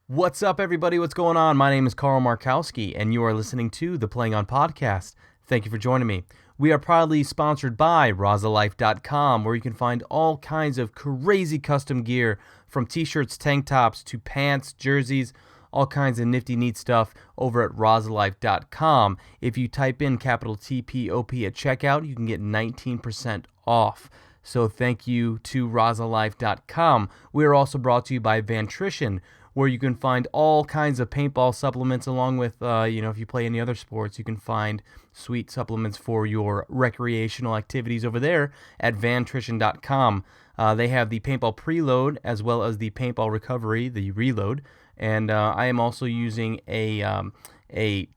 What's up, everybody? What's going on? My name is Carl Markowski, and you are listening to the Playing On Podcast. Thank you for joining me. We are proudly sponsored by RazaLife.com, where you can find all kinds of crazy custom gear, from t-shirts, tank tops, to pants, jerseys, all kinds of nifty, neat stuff over at RazaLife.com. If you type in capital TPOP at checkout, you can get 19% off. So thank you to RazaLife.com. We are also brought to you by Vantrition, where you can find all kinds of paintball supplements, along with, if you play any other sports, you can find sweet supplements for your recreational activities over there at vantrition.com. They have the paintball preload as well as the paintball recovery, the reload, and I am also using a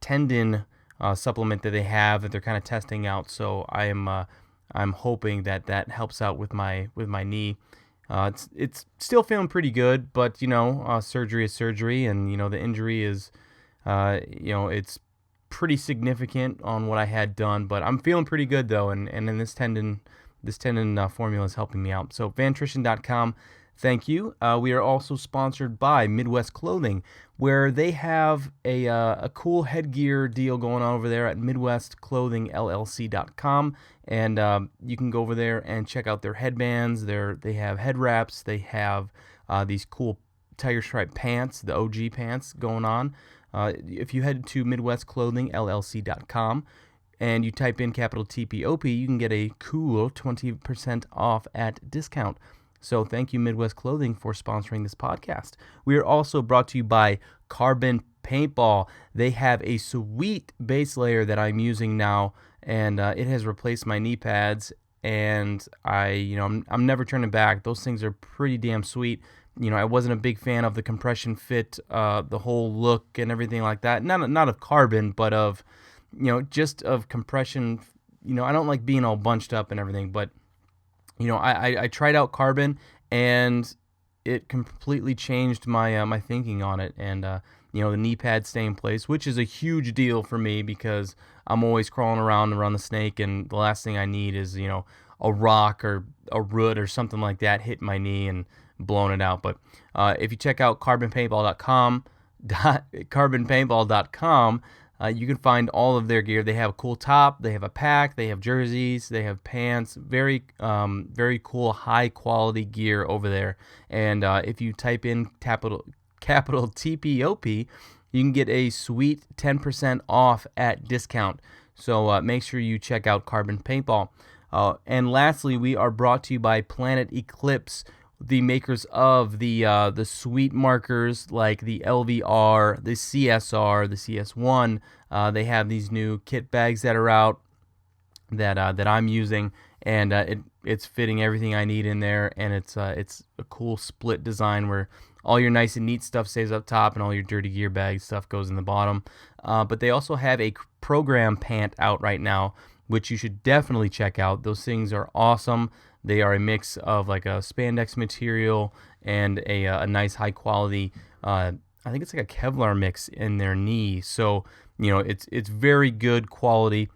tendon supplement that they have that they're kind of testing out. So I'm hoping that helps out with my knee. It's still feeling pretty good, but surgery is surgery, and the injury is, it's pretty significant on what I had done. But I'm feeling pretty good though, and in this tendon formula is helping me out. So vantrition.com, thank you. We are also sponsored by Midwest Clothing, where they have a cool headgear deal going on over there at MidwestClothingLLC.com. And you can go over there and check out their headbands. They have head wraps. They have these cool tiger stripe pants, the OG pants going on. If you head to MidwestClothingLLC.com and you type in capital TPOP, you can get a cool 20% off at discount. So thank you, Midwest Clothing, for sponsoring this podcast. We are also brought to you by Carbon Paintball. They have a sweet base layer that I'm using now, and it has replaced my knee pads, and I'm never turning back. Those things are pretty damn sweet. I wasn't a big fan of the compression fit, the whole look and everything like that. Not of carbon, but of, just of compression. I don't like being all bunched up and everything, but I tried out carbon, and it completely changed my thinking on it. And the knee pads stay in place, which is a huge deal for me because I'm always crawling around the snake, and the last thing I need is a rock or a root or something like that hit my knee and blowing it out. But if you check out carbonpaintball.com, you can find all of their gear. They have a cool top, they have a pack, they have jerseys, they have pants. Very cool, high quality gear over there. And if you type in capital TPOP, you can get a sweet 10% off at discount. So make sure you check out Carbon Paintball. And lastly, we are brought to you by Planet Eclipse, the makers of the sweet markers like the LVR, the CSR, the CS1. They have these new kit bags that are out that I'm using, and it's fitting everything I need in there. And it's a cool split design where all your nice and neat stuff stays up top, and all your dirty gear bag stuff goes in the bottom. But they also have a program pant out right now, which you should definitely check out. Those things are awesome. They are a mix of like a spandex material and a nice high quality, I think it's like a Kevlar mix in their knee. So, it's very good quality.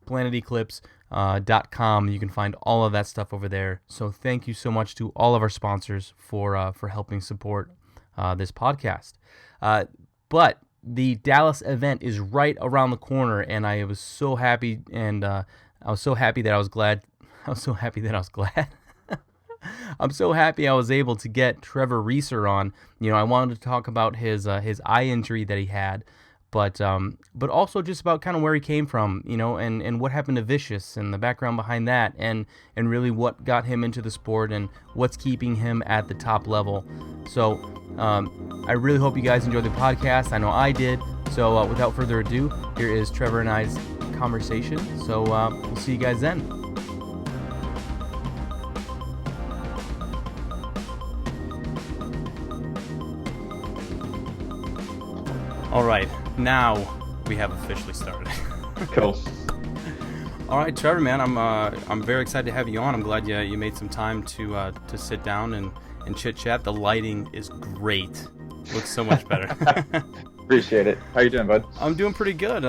PlanetEclipse.com. You can find all of that stuff over there. So thank you so much to all of our sponsors for helping support this podcast. But the Dallas event is right around the corner, and I was so happy, and I was so happy that I was glad. I'm so happy I was able to get Trevor Resar on. I wanted to talk about his eye injury that he had, but also just about kind of where he came from, and what happened to Vicious and the background behind that, and really what got him into the sport and what's keeping him at the top level. So I really hope you guys enjoyed the podcast. I know I did. So without further ado, here is Trevor and I's conversation. So we'll see you guys then. All right, now we have officially started. Cool. All right, Trevor, man, I'm very excited to have you on. I'm glad you made some time to sit down and chit chat. The lighting is great. Looks so much better. Appreciate it. How you doing, bud? I'm doing pretty good.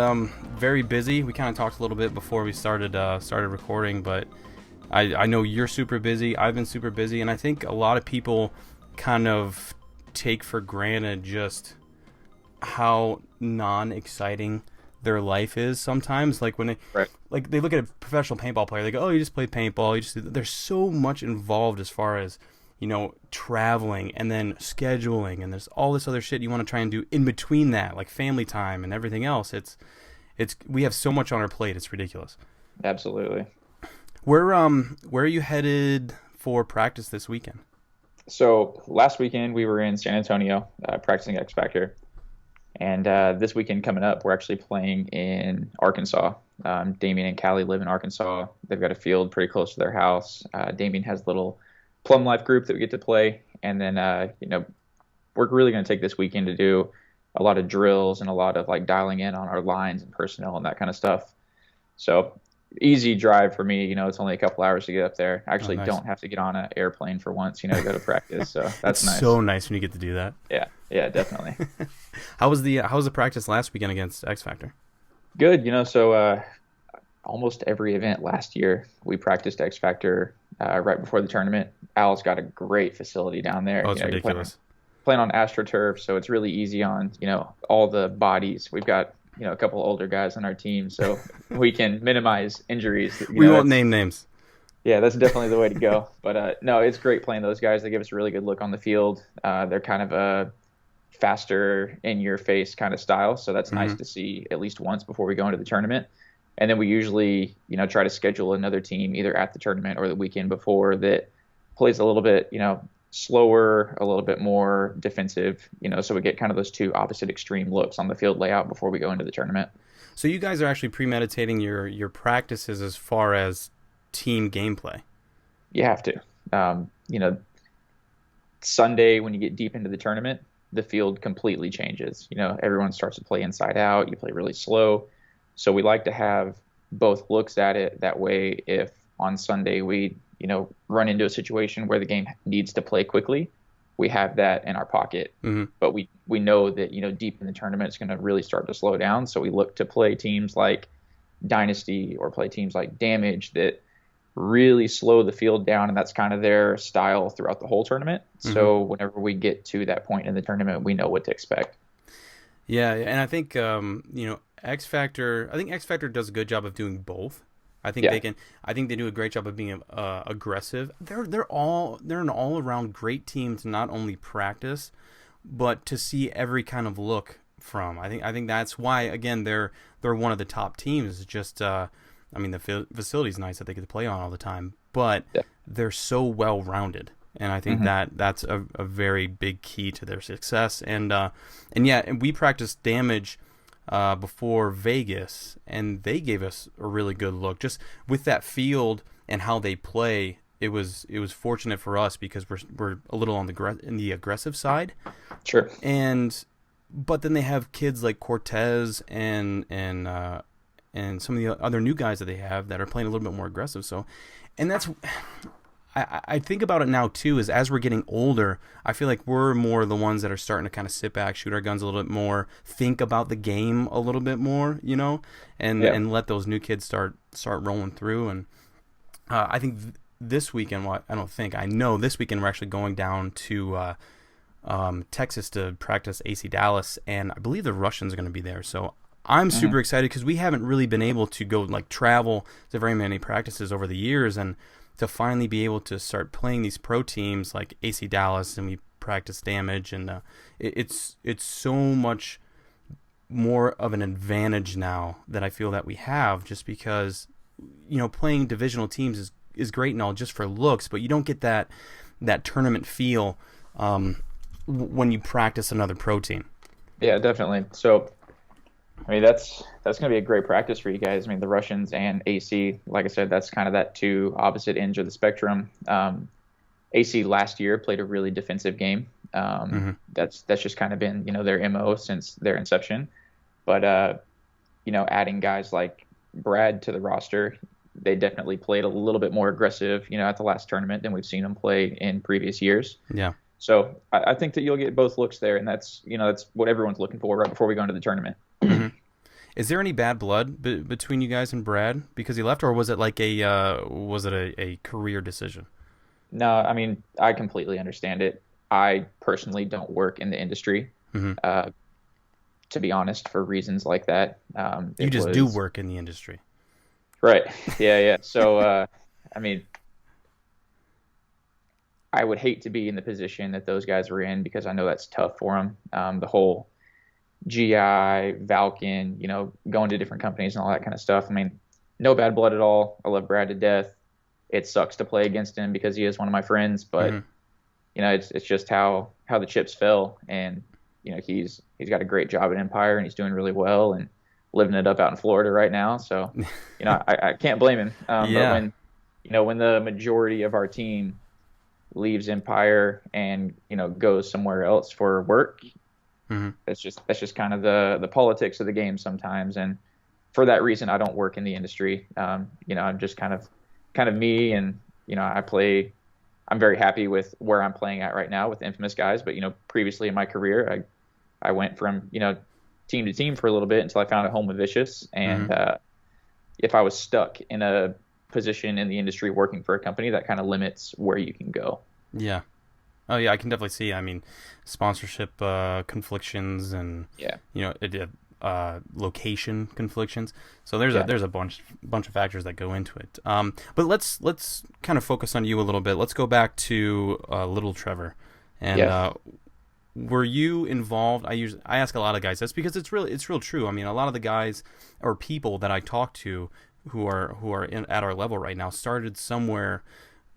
Very busy. We kind of talked a little bit before we started recording, but I know you're super busy. I've been super busy, and I think a lot of people kind of take for granted just how non-exciting their life is sometimes. Like when they look at a professional paintball player, they go, "Oh, you just play paintball." There's so much involved as far as, traveling and then scheduling, and there's all this other shit you want to try and do in between that, like family time and everything else. We have so much on our plate. It's ridiculous. Absolutely. Where are you headed for practice this weekend? So last weekend we were in San Antonio practicing XFactor. And this weekend coming up, we're actually playing in Arkansas. Damien and Callie live in Arkansas. They've got a field pretty close to their house. Damien has a little Plum Life group that we get to play. And then, we're really going to take this weekend to do a lot of drills and a lot of like dialing in on our lines and personnel and that kind of stuff. So easy drive for me. It's only a couple hours to get up there. I actually don't have to get on an airplane for once, to go to practice. So that's nice. So nice when you get to do that. Yeah, definitely. How was the practice last weekend against XFactor? Good. So almost every event last year we practiced XFactor right before the tournament. Al's got a great facility down there. Oh, it's ridiculous. Playing on AstroTurf, so it's really easy on all the bodies. We've got a couple older guys on our team, so we can minimize injuries. We won't name names. Yeah, that's definitely the way to go. But no, it's great playing those guys. They give us a really good look on the field. They're kind of a faster, in-your-face kind of style, so that's nice to see at least once before we go into the tournament. And then we usually, try to schedule another team either at the tournament or the weekend before that plays a little bit, slower, a little bit more defensive, so we get kind of those two opposite extreme looks on the field layout before we go into the tournament. So you guys are actually premeditating your practices as far as team gameplay. You have to. Sunday when you get deep into the tournament, the field completely changes. Everyone starts to play inside out. You play really slow. So we like to have both looks at it. That way, if on Sunday we, run into a situation where the game needs to play quickly, we have that in our pocket. But we know that, deep in the tournament, it's going to really start to slow down. So we look to play teams like Dynasty or play teams like Damage that really slow the field down, and that's kind of their style throughout the whole tournament. So whenever we get to that point in the tournament, we know what to expect. Yeah, and I think XFactor does a good job of doing both. I think they do a great job of being aggressive. They're an all around great team to not only practice, but to see every kind of look from. I think that's why, again, they're one of the top teams. Just the facility's nice that they get to play on all the time, but they're so well rounded. And I think that's a very big key to their success. And we practiced Damage before Vegas, and they gave us a really good look. Just with that field and how they play, it was fortunate for us because we're a little on the aggressive side. Sure. But then they have kids like Cortez and some of the other new guys that they have that are playing a little bit more aggressive. So, and that's. I think about it now, too, is as we're getting older, I feel like we're more the ones that are starting to kind of sit back, shoot our guns a little bit more, think about the game a little bit more, and let those new kids start rolling through. And I think this weekend, I know this weekend we're actually going down to Texas to practice AC Dallas, and I believe the Russians are going to be there. So I'm super excited because we haven't really been able to go travel to very many practices over the years, and to finally be able to start playing these pro teams like AC Dallas, and we practice Damage, and it's so much more of an advantage now that I feel that we have, just because playing divisional teams is great and all just for looks, but you don't get that tournament feel when you practice another pro team. Yeah, definitely. So that's going to be a great practice for you guys. The Russians and AC, like I said, that's kind of that two opposite ends of the spectrum. AC last year played a really defensive game. That's just kind of been, their MO since their inception. But, adding guys like Brad to the roster, they definitely played a little bit more aggressive, at the last tournament than we've seen them play in previous years. Yeah. So I think that you'll get both looks there, and that's what everyone's looking for right before we go into the tournament. Is there any bad blood between you guys and Brad because he left, or was it like a career decision? No, I completely understand it. I personally don't work in the industry, Hmm. to be honest, for reasons like that. You It just do was work in the industry. right. Yeah, yeah. So, I mean, I would hate to be in the position that those guys were in because I know that's tough for them. The whole GI, Valken, going to different companies and all that kind of stuff. I mean, no bad blood at all. I love Brad to death. It sucks to play against him because he is one of my friends, but Hmm. it's just how the chips fell, and he's got a great job at Empire and he's doing really well and living it up out in Florida right now. So, I can't blame him. But Yeah. when the majority of our team leaves Empire and goes somewhere else for work, Hmm. that's just kind of the politics of the game sometimes. And for that reason, I don't work in the industry. I'm just kind of me, and I play. I'm very happy with where I'm playing at right now with Infamous guys. But previously in my career, I went from team to team for a little bit until I found a home with Vicious. Hmm. And if I was stuck in a position in the industry working for a company, that kind of limits where you can go. Yeah. Oh yeah, I can definitely see. I mean, sponsorship conflictions and Yeah, location conflictions. So there's a yeah, there's a bunch of factors that go into it. But let's kind of focus on you a little bit. Let's go back to little Trevor, and yeah. were you involved? I ask a lot of guys this because it's real true. I mean, a lot of the guys or people that I talk to who are at our level right now started somewhere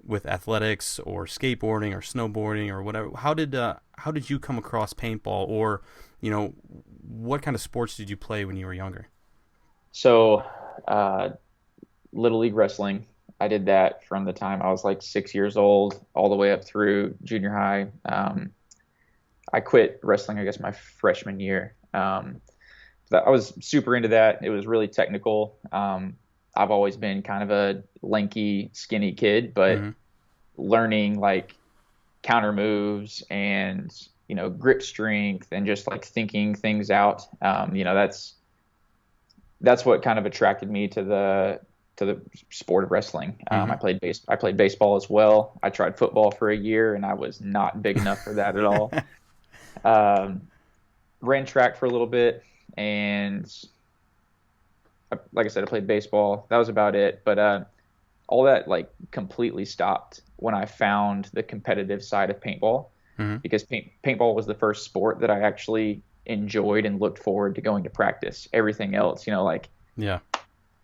with athletics or skateboarding or snowboarding or whatever. How did you come across paintball, or what kind of sports did you play when you were younger? So, uh, Little League wrestling. I did that from the time I was like 6 years old all the way up through junior high. I quit wrestling, I guess, my freshman year. I was super into that. It was really technical. I've always been kind of a lanky, skinny kid, but Mm-hmm. learning like counter moves and grip strength and just like thinking things out. That's what kind of attracted me to the sport of wrestling. Mm-hmm. I played baseball as well. I tried football for a year and I was not big enough for that at all. Um, Ran track for a little bit, and like I said, I played baseball. That was about it. But all that like completely stopped when I found the competitive side of paintball, Mm-hmm. because paintball was the first sport that I actually enjoyed and looked forward to going to practice. Everything else, like, Yeah.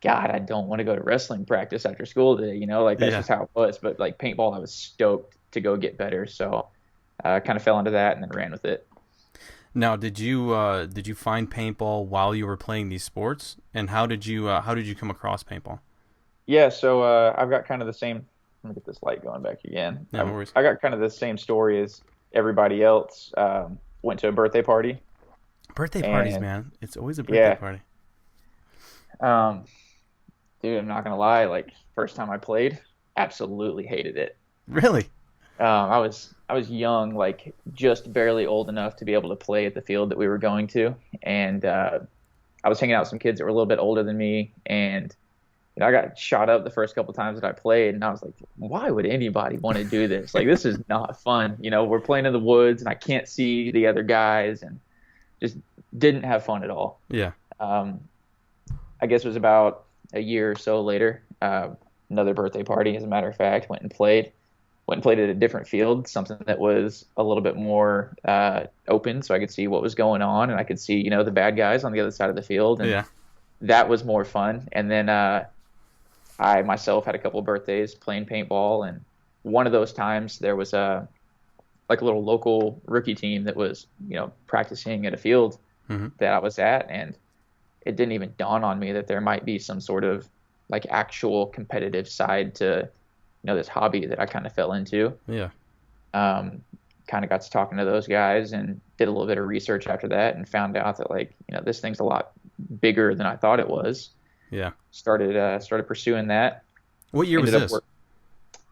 God, I don't want to go to wrestling practice after school today, like that's Yeah. just how it was. But like paintball, I was stoked to go get better. So I kind of fell into that and then ran with it. Now, did you find paintball while you were playing these sports, and how did you come across paintball? Yeah, so I've got kind of the same. Let me get this light going back again. Yeah, no worries. I got kind of the same story as everybody else. Went to a birthday party, Birthday parties, and man. It's always a birthday yeah, party. um, dude, I'm not gonna lie. Like first time I played, absolutely hated it. Really? I was young, like just barely old enough to be able to play at the field that we were going to, and I was hanging out with some kids that were a little bit older than me, and I got shot up the first couple times that I played, and I was like, why would anybody want to do this? Like, this is not fun. We're playing in the woods, and I can't see the other guys, and just didn't have fun at all. Yeah. Um, I guess it was about a year or so later, another birthday party, as a matter of fact, went and played at a different field, something that was a little bit more open, so I could see what was going on, and I could see, the bad guys on the other side of the field, and Yeah. that was more fun. And then I myself had a couple of birthdays playing paintball, and one of those times there was a little local rookie team that was practicing at a field Mm-hmm. that I was at, and it didn't even dawn on me that there might be some sort of like actual competitive side to this hobby that I kind of fell into. Yeah. Um, Kind of got to talking to those guys and did a little bit of research after that and found out that like this thing's a lot bigger than I thought it was. Yeah. Started pursuing that. What year was Ended up this?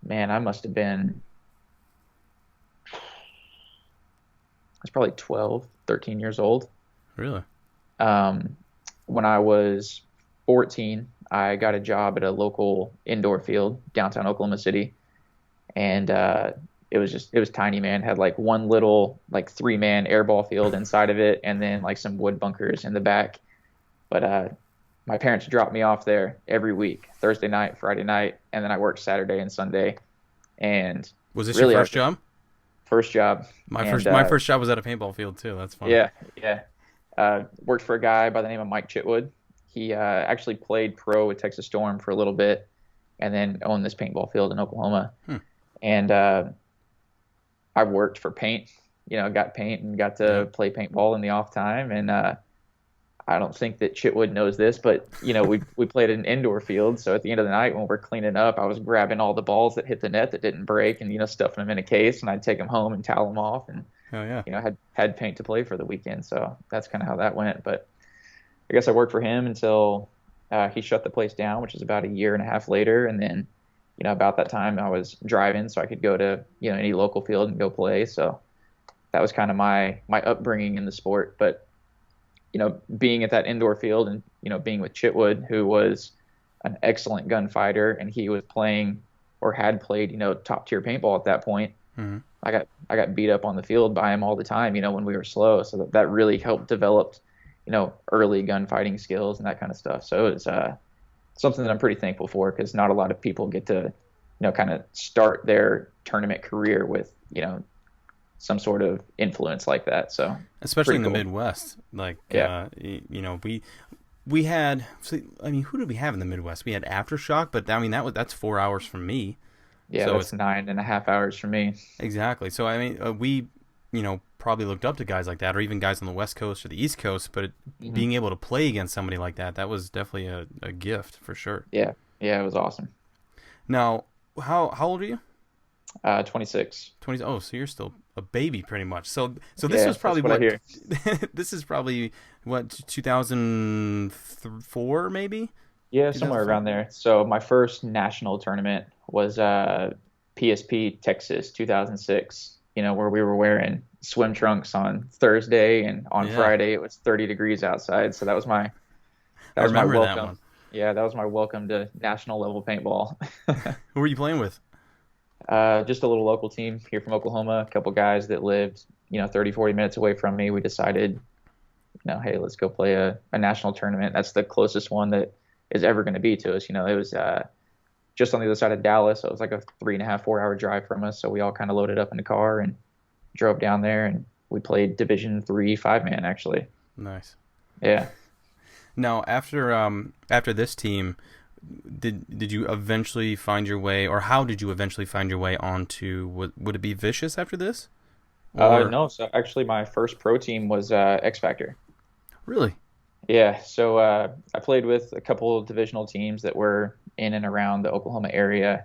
Man, I must have been, I was probably 12, 13 years old. Really? Um, when I was 14, I got a job at a local indoor field downtown Oklahoma City, and it was tiny, man. Had like one little like 3-man airball field inside of it, and then like some wood bunkers in the back. But my parents dropped me off there every week, Thursday night, Friday night, and then I worked Saturday and Sunday. And Was this really, your first job? first job. My first job was at a paintball field too. That's funny. Yeah, yeah. Worked for a guy by the name of Mike Chitwood. He actually played pro with Texas Storm for a little bit, and then owned this paintball field in Oklahoma. And I worked for paint. Got paint and got to play paintball in the off time. And I don't think that Chitwood knows this, but we played an indoor field. So at the end of the night when we're cleaning up, I was grabbing all the balls that hit the net that didn't break and stuffing them in a case, and I'd take them home and towel them off, and had paint to play for the weekend. So that's kind of how that went. But I guess I worked for him until he shut the place down, which is about a year and a half later. And then about that time I was driving, so I could go to any local field and go play. So that was kind of my upbringing in the sport. But being at that indoor field and, being with Chitwood, who was an excellent gunfighter, and he was playing or had played, top tier paintball at that point. Mm-hmm. I got beat up on the field by him all the time, when we were slow. So that really helped develop, early gunfighting skills and that kind of stuff. So it was something that I'm pretty thankful for, because not a lot of people get to, kind of start their tournament career with, some sort of influence like that. So especially in the cool. Midwest, like we had. Who did we have in the Midwest? We had Aftershock, but that's 4 hours from me. Yeah, so that's 9.5 hours from me. Exactly. So we probably looked up to guys like that, or even guys on the West Coast or the East Coast. But being able to play against somebody like that was definitely a gift for sure. Yeah, it was awesome. Now, how old are you? 26. 20. Oh, so you're still a baby, pretty much. So this was probably what I hear. This is probably what, 2004 maybe. Yeah, somewhere around there. So my first national tournament was PSP Texas 2006. Where we were wearing swim trunks on Thursday, and on Friday it was 30 degrees outside. So that was my welcome. That one. Yeah, that was my welcome to national level paintball. Who were you playing with? Just a little local team here from Oklahoma, a couple guys that lived, 30, 40 minutes away from me. We decided, hey, let's go play a national tournament. That's the closest one that is ever going to be to us. It was just on the other side of Dallas. So it was like a 3.5, 4 hour drive from us. So we all kind of loaded up in the car and drove down there, and we played Division 3 5-man, actually. Nice. Yeah. Now, after this team, did you eventually find your way, or how did you eventually find your way onto, would it be Vicious after this? No, so actually my first pro team was XFactor. Really? Yeah, so I played with a couple of divisional teams that were in and around the Oklahoma area.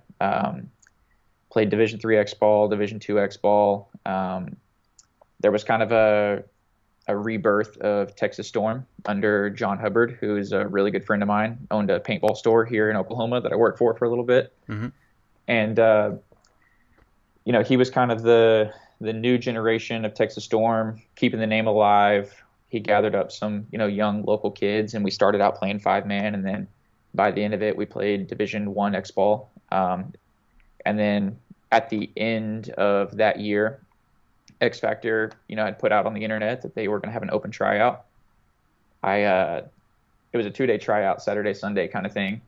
Played Division 3 X ball, Division 2 X ball. There was kind of a rebirth of Texas Storm under John Hubbard, who is a really good friend of mine, owned a paintball store here in Oklahoma that I worked for a little bit. Mm-hmm. And, he was kind of the new generation of Texas Storm, keeping the name alive. He gathered up some, young local kids, and we started out playing 5-man. And then by the end of it, we played Division 1 X ball. And then at the end of that year, XFactor, had put out on the internet that they were going to have an open tryout. It was a 2-day tryout, Saturday, Sunday kind of thing.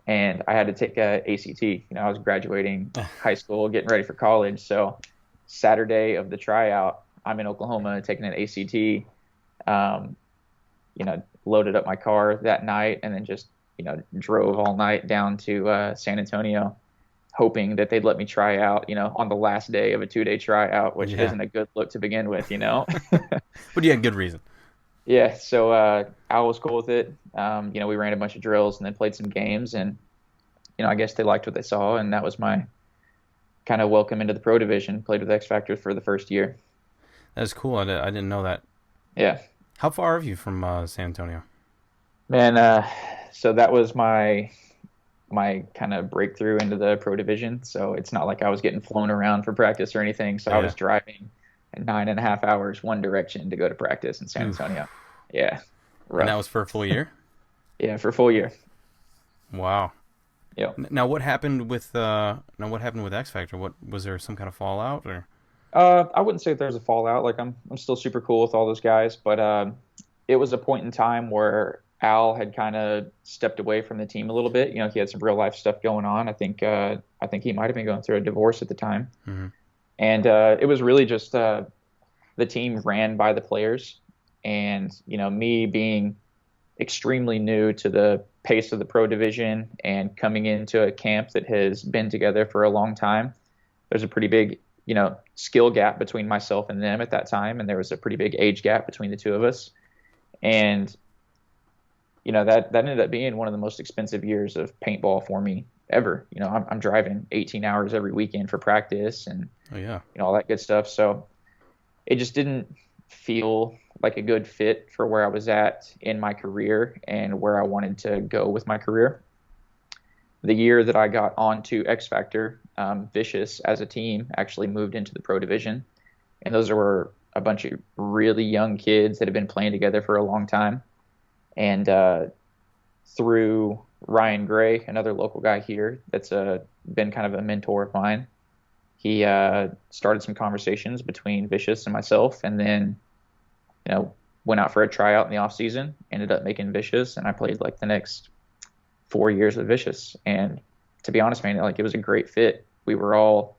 And I had to take a ACT. I was graduating high school, getting ready for college. So Saturday of the tryout, I'm in Oklahoma taking an ACT, loaded up my car that night, and then just, drove all night down to San Antonio, hoping that they'd let me try out, on the last day of a 2-day tryout, which isn't a good look to begin with, But you had good reason. Yeah, so I was cool with it. We ran a bunch of drills and then played some games, and, I guess they liked what they saw, and that was my kind of welcome into the pro division. Played with XFactor for the first year. That's cool. I didn't know that. Yeah. How far are you from San Antonio? Man, so that was my kind of breakthrough into the pro division. So it's not like I was getting flown around for practice or anything. So I was driving 9.5 hours one direction to go to practice in San Antonio. Yeah. Rough. And that was for a full year? Yeah, for a full year. Wow. Yeah. Now, what happened with XFactor? What was there some kind of fallout or? I wouldn't say there's a fallout. Like I'm still super cool with all those guys, but it was a point in time where Al had kind of stepped away from the team a little bit. You know, he had some real life stuff going on. I think he might have been going through a divorce at the time, Mm-hmm. and it was really just the team ran by the players, and you know, me being extremely new to the pace of the pro division and coming into a camp that has been together for a long time, there's a pretty big, you know, skill gap between myself and them at that time, and there was a pretty big age gap between the two of us. And you know, that ended up being one of the most expensive years of paintball for me ever. You know, I'm driving 18 hours every weekend for practice and Oh yeah. you know all that good stuff. So it just didn't feel like a good fit for where I was at in my career and where I wanted to go with my career. The year that I got onto XFactor, Vicious as a team actually moved into the pro division, and those were a bunch of really young kids that had been playing together for a long time. And through Ryan Gray, another local guy here that's been kind of a mentor of mine, he started some conversations between Vicious and myself, and then you know went out for a tryout in the off season, ended up making Vicious, and I played like the next 4 years with Vicious. And to be honest, man, like it was a great fit. We all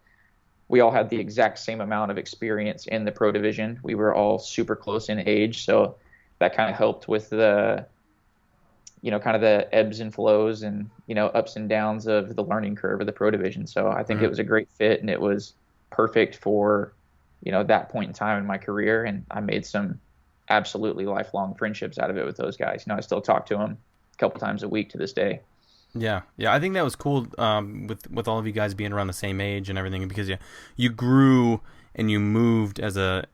had the exact same amount of experience in the pro division. We were all super close in age, so that kind of helped with the, you know, kind of the ebbs and flows and, you know, ups and downs of the learning curve of the pro division. So I think it was a great fit, and it was perfect for, you know, that point in time in my career. And I made some absolutely lifelong friendships out of it with those guys. You know, I still talk to them a couple times a week to this day. Yeah, I think that was cool with all of you guys being around the same age and everything, because you grew and you moved as a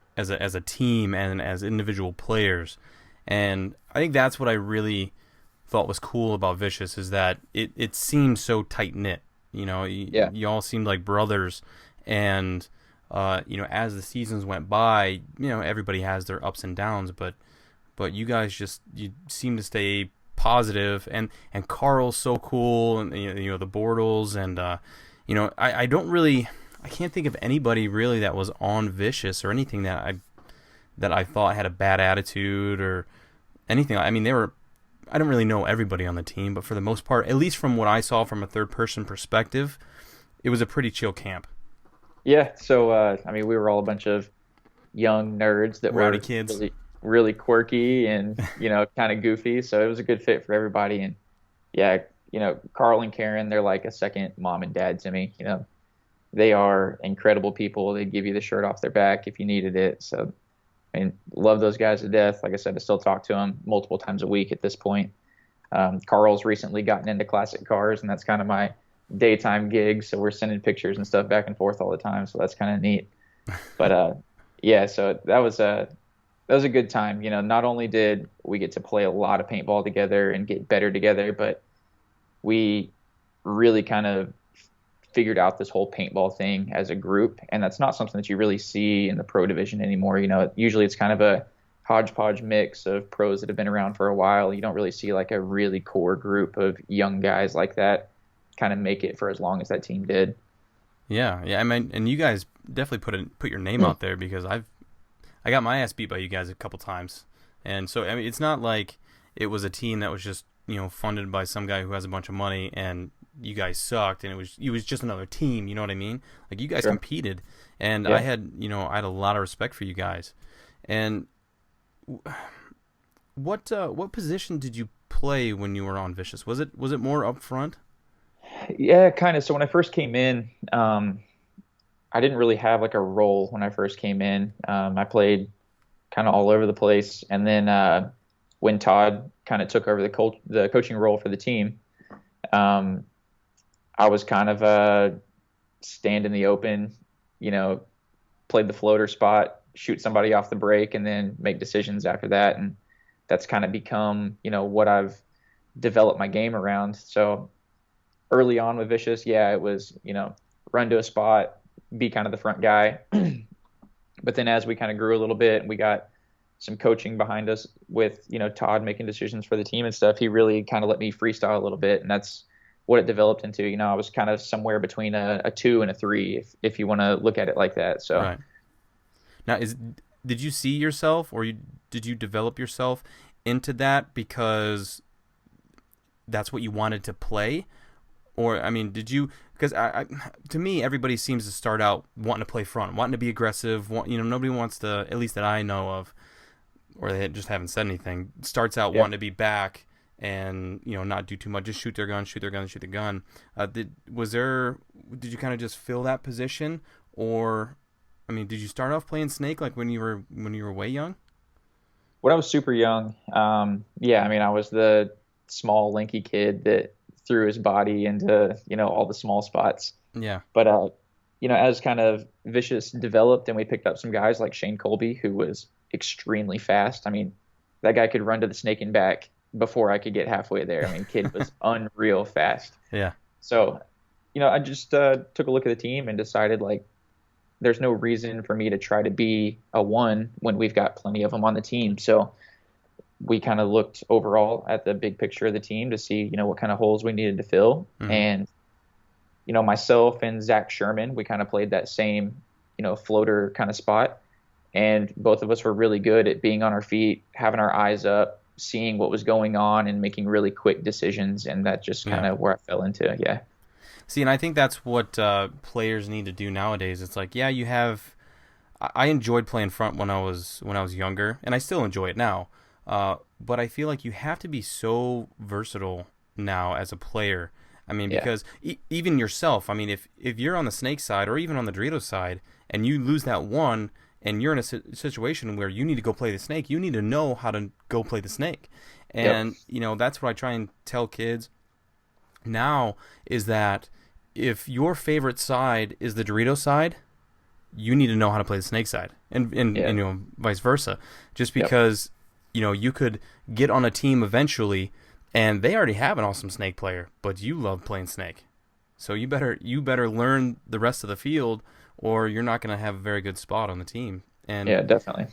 team and as individual players, and I think that's what I really thought was cool about Vicious, is that it seemed so tight knit. You know, you all seemed like brothers, and you know, as the seasons went by, you know, everybody has their ups and downs, but you guys you seem to stay positive, and Carl's so cool, and you know the Bortles, and you know, I can't think of anybody really that was on Vicious or anything that I thought had a bad attitude or anything. I mean, I don't really know everybody on the team, but for the most part, at least from what I saw from a third person perspective, it was a pretty chill camp. Yeah. So I mean, we were all a bunch of young nerds that Rowdy were kids. really quirky and, you know, kind of goofy. So it was a good fit for everybody. And yeah, you know, Carl and Karen, they're like a second mom and dad to me. You know, they are incredible people. They'd give you the shirt off their back if you needed it. So, I mean, love those guys to death. Like I said, I still talk to them multiple times a week at this point. Carl's recently gotten into classic cars, and that's kind of my daytime gig. So we're sending pictures and stuff back and forth all the time. So that's kind of neat. But yeah, so that was a good time. You know, not only did we get to play a lot of paintball together and get better together, but we really kind of figured out this whole paintball thing as a group. And that's not something that you really see in the pro division anymore. You know, usually it's kind of a hodgepodge mix of pros that have been around for a while. You don't really see like a really core group of young guys like that kind of make it for as long as that team did. Yeah. I mean, and you guys definitely put your name out there, because I got my ass beat by you guys a couple times, and so I mean, it's not like it was a team that was just, you know, funded by some guy who has a bunch of money and you guys sucked and it was just another team. You know what I mean? Like, you guys competed, and I had a lot of respect for you guys. And what position did you play when you were on Vicious? Was it more up front? Yeah, kind of. So when I first came in, I didn't really have like a role when I first came in. I played kind of all over the place, and then when Todd kind of took over the coaching role for the team, I was kind of stand in the open, you know, played the floater spot, shoot somebody off the break, and then make decisions after that. And that's kind of become, you know, what I've developed my game around. So early on with Vicious, yeah, it was, you know, run to a spot, be kind of the front guy. But then as we kind of grew a little bit and we got some coaching behind us with, you know, Todd making decisions for the team and stuff, he really kind of let me freestyle a little bit. And that's what it developed into. I was kind of somewhere between a 2 and a 3, if you want to look at it like that. So Right. Now, did you see yourself, or did you develop yourself into that because that's what you wanted to play? Or, I mean, did you? Because to me, everybody seems to start out wanting to play front, wanting to be aggressive. Nobody wants to, at least that I know of, or they just haven't said anything. Starts out yeah. wanting to be back and not do too much, just shoot their gun, shoot their gun, shoot the gun. Did you kind of just fill that position, or, I mean, did you start off playing Snake like when you were way young? When I was super young, yeah, I mean, I was the small, lanky kid that threw his body into, all the small spots. Yeah. But, as kind of Vicious developed and we picked up some guys like Shane Colby, who was extremely fast. I mean, that guy could run to the snake and back before I could get halfway there. I mean, kid was unreal fast. Yeah. So, I just took a look at the team and decided, like, there's no reason for me to try to be a 1 when we've got plenty of them on the team. So we kind of looked overall at the big picture of the team to see, what kind of holes we needed to fill. Mm-hmm. And, myself and Zach Sherman, we kind of played that same, floater kind of spot. And both of us were really good at being on our feet, having our eyes up, seeing what was going on, and making really quick decisions. And that's just kind of where I fell into. Yeah. See, and I think that's what players need to do nowadays. It's like, yeah, you have. I enjoyed playing front when I was younger, and I still enjoy it now. But I feel like you have to be so versatile now as a player. I mean, because even yourself. I mean, if you're on the Snake side or even on the Dorito side, and you lose that 1, and you're in a situation where you need to go play the Snake, you need to know how to go play the Snake. And that's what I try and tell kids now, is that if your favorite side is the Dorito side, you need to know how to play the Snake side, and vice versa. Just because you could get on a team eventually, and they already have an awesome Snake player, but you love playing Snake, so you better learn the rest of the field, or you're not going to have a very good spot on the team. And yeah, definitely.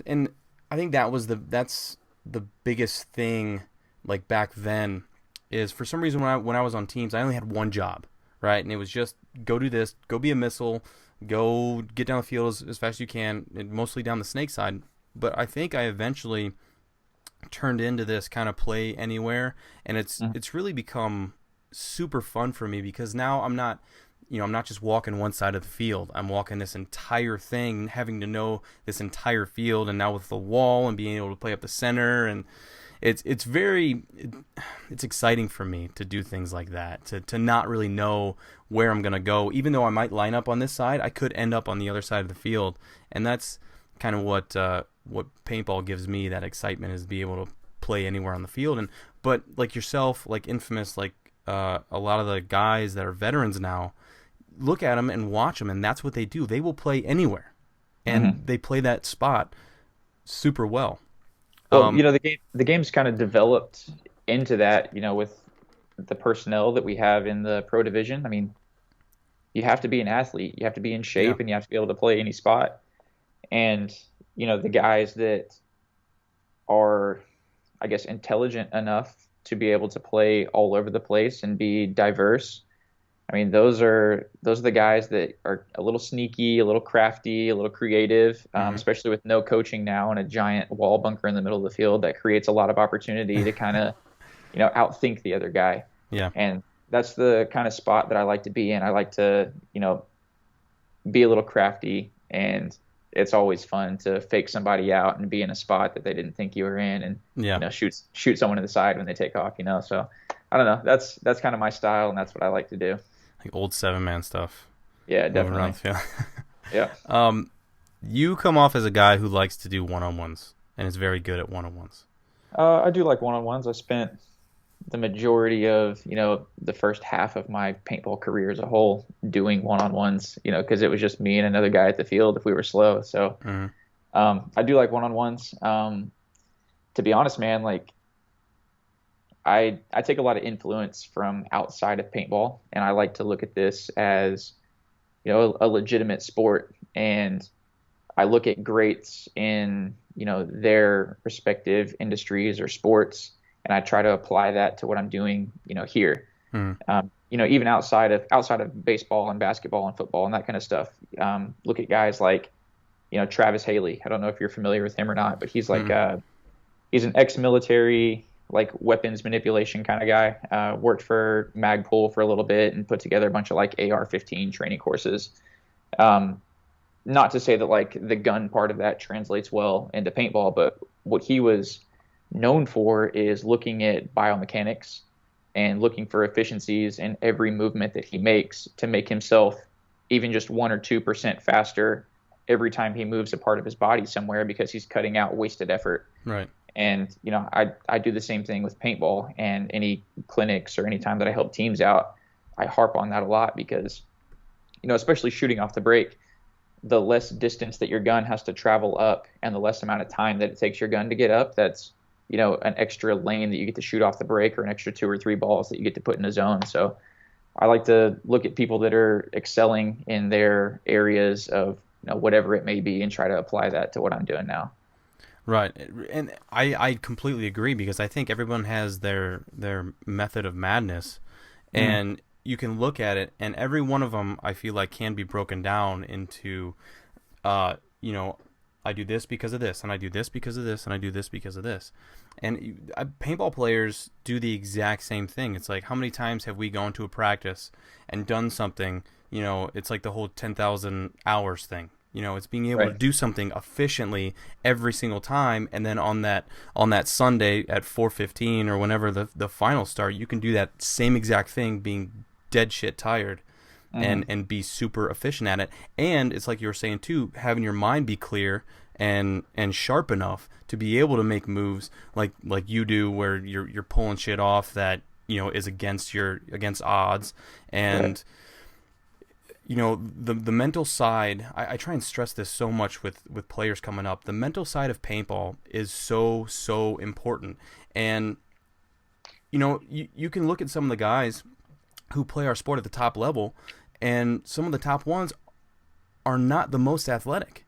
And I think that's the biggest thing. Like back then, is for some reason when I was on teams, I only had one job, right? And it was just go do this, go be a missile, go get down the field as fast as you can, and mostly down the Snake side. But I think I eventually turned into this kind of play anywhere, and it's really become super fun for me, because now I'm not just walking one side of the field. I'm walking this entire thing, having to know this entire field, and now with the wall and being able to play up the center, and it's exciting for me to do things like that, to not really know where I'm going to go. Even though I might line up on this side, I could end up on the other side of the field, and that's kind of what paintball gives me, that excitement, is to be able to play anywhere on the field. But like yourself, like Infamous, like a lot of the guys that are veterans now, look at them and watch them, and that's what they do. They will play anywhere, and they play that spot super well. Well, the game's kind of developed into that, with the personnel that we have in the pro division. I mean, you have to be an athlete, you have to be in shape, and you have to be able to play any spot. And, the guys that are, I guess, intelligent enough to be able to play all over the place and be diverse, I mean, those are the guys that are a little sneaky, a little crafty, a little creative, especially with no coaching now and a giant wall bunker in the middle of the field. That creates a lot of opportunity to kind of, outthink the other guy. Yeah. And that's the kind of spot that I like to be in. I like to, be a little crafty, and it's always fun to fake somebody out and be in a spot that they didn't think you were in, and shoot someone in the side when they take off. So I don't know. That's kind of my style, and that's what I like to do. Like old 7-man stuff. Yeah, definitely. Yeah. You come off as a guy who likes to do one-on-ones and is very good at one-on-ones. I do like one-on-ones. I spent the majority of, the first half of my paintball career as a whole doing one-on-ones, because it was just me and another guy at the field if we were slow. So I do like one-on-ones. To be honest, man, like I take a lot of influence from outside of paintball, and I like to look at this as, a legitimate sport. And I look at greats in, their respective industries or sports, and I try to apply that to what I'm doing, here. Mm. Even outside of baseball and basketball and football and that kind of stuff. Look at guys like, Travis Haley. I don't know if you're familiar with him or not, but Mm. he's an ex-military, like weapons manipulation kind of guy. Worked for Magpul for a little bit and put together a bunch of like AR-15 training courses. Um, Not to say that like the gun part of that translates well into paintball, but what he was known for is looking at biomechanics and looking for efficiencies in every movement that he makes to make himself even just 1 or 2% faster every time he moves a part of his body somewhere, because he's cutting out wasted effort. Right. And I do the same thing with paintball, and any clinics or any time that I help teams out, I harp on that a lot, because especially shooting off the break, the less distance that your gun has to travel up and the less amount of time that it takes your gun to get up, that's an extra lane that you get to shoot off the break, or an extra 2 or 3 balls that you get to put in a zone. So I like to look at people that are excelling in their areas of whatever it may be, and try to apply that to what I'm doing now. Right, and I completely agree, because I think everyone has their method of madness, Mm-hmm. and you can look at it, and every one of them I feel like can be broken down into, uh, you know, I do this because of this, and I do this because of this, and I do this because of this, and paintball players do the exact same thing. It's like, how many times have we gone to a practice and done something? It's like the whole 10,000 hours thing. It's being able to Right. do something efficiently every single time, and then on that Sunday at 4:15 or whenever the finals start, you can do that same exact thing, being dead shit tired, and Mm-hmm. be super efficient at it. And it's like you were saying too, having your mind be clear and sharp enough to be able to make moves like you do, where you're pulling shit off that is against odds. Right. And the mental side, I try and stress this so much with players coming up. The mental side of paintball is so important. And you can look at some of the guys who play our sport at the top level, and some of the top ones are not the most athletic.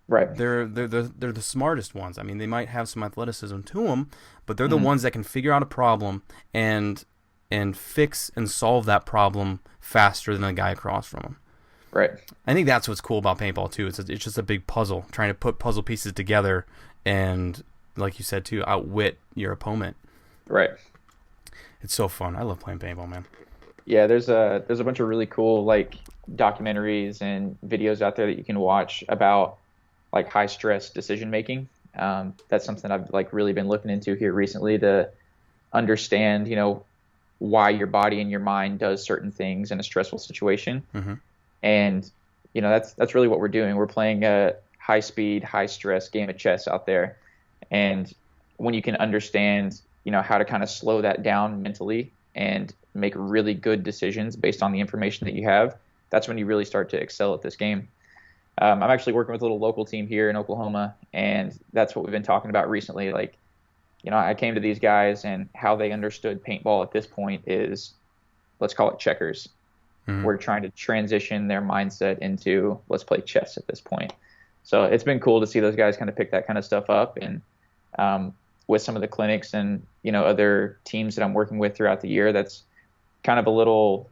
Right. They're the smartest ones. I mean, they might have some athleticism to them, but they're the Mm-hmm. ones that can figure out a problem and fix and solve that problem faster than the guy across from them. Right. I think that's what's cool about paintball too. It's just a big puzzle, trying to put puzzle pieces together, and like you said too, outwit your opponent. Right. It's so fun. I love playing paintball, man. Yeah, there's a bunch of really cool like documentaries and videos out there that you can watch about like high stress decision making. That's something I've like really been looking into here recently, to understand, why your body and your mind does certain things in a stressful situation. Mm-hmm. And that's really what we're doing. We're playing a high speed, high stress game of chess out there. And when you can understand, how to kind of slow that down mentally and make really good decisions based on the information that you have, that's when you really start to excel at this game. I'm actually working with a little local team here in Oklahoma, and that's what we've been talking about recently. Like, I came to these guys, and how they understood paintball at this point is, let's call it checkers. Mm-hmm. We're trying to transition their mindset into, let's play chess at this point. So it's been cool to see those guys kind of pick that kind of stuff up. And with some of the clinics and other teams that I'm working with throughout the year, that's kind of a little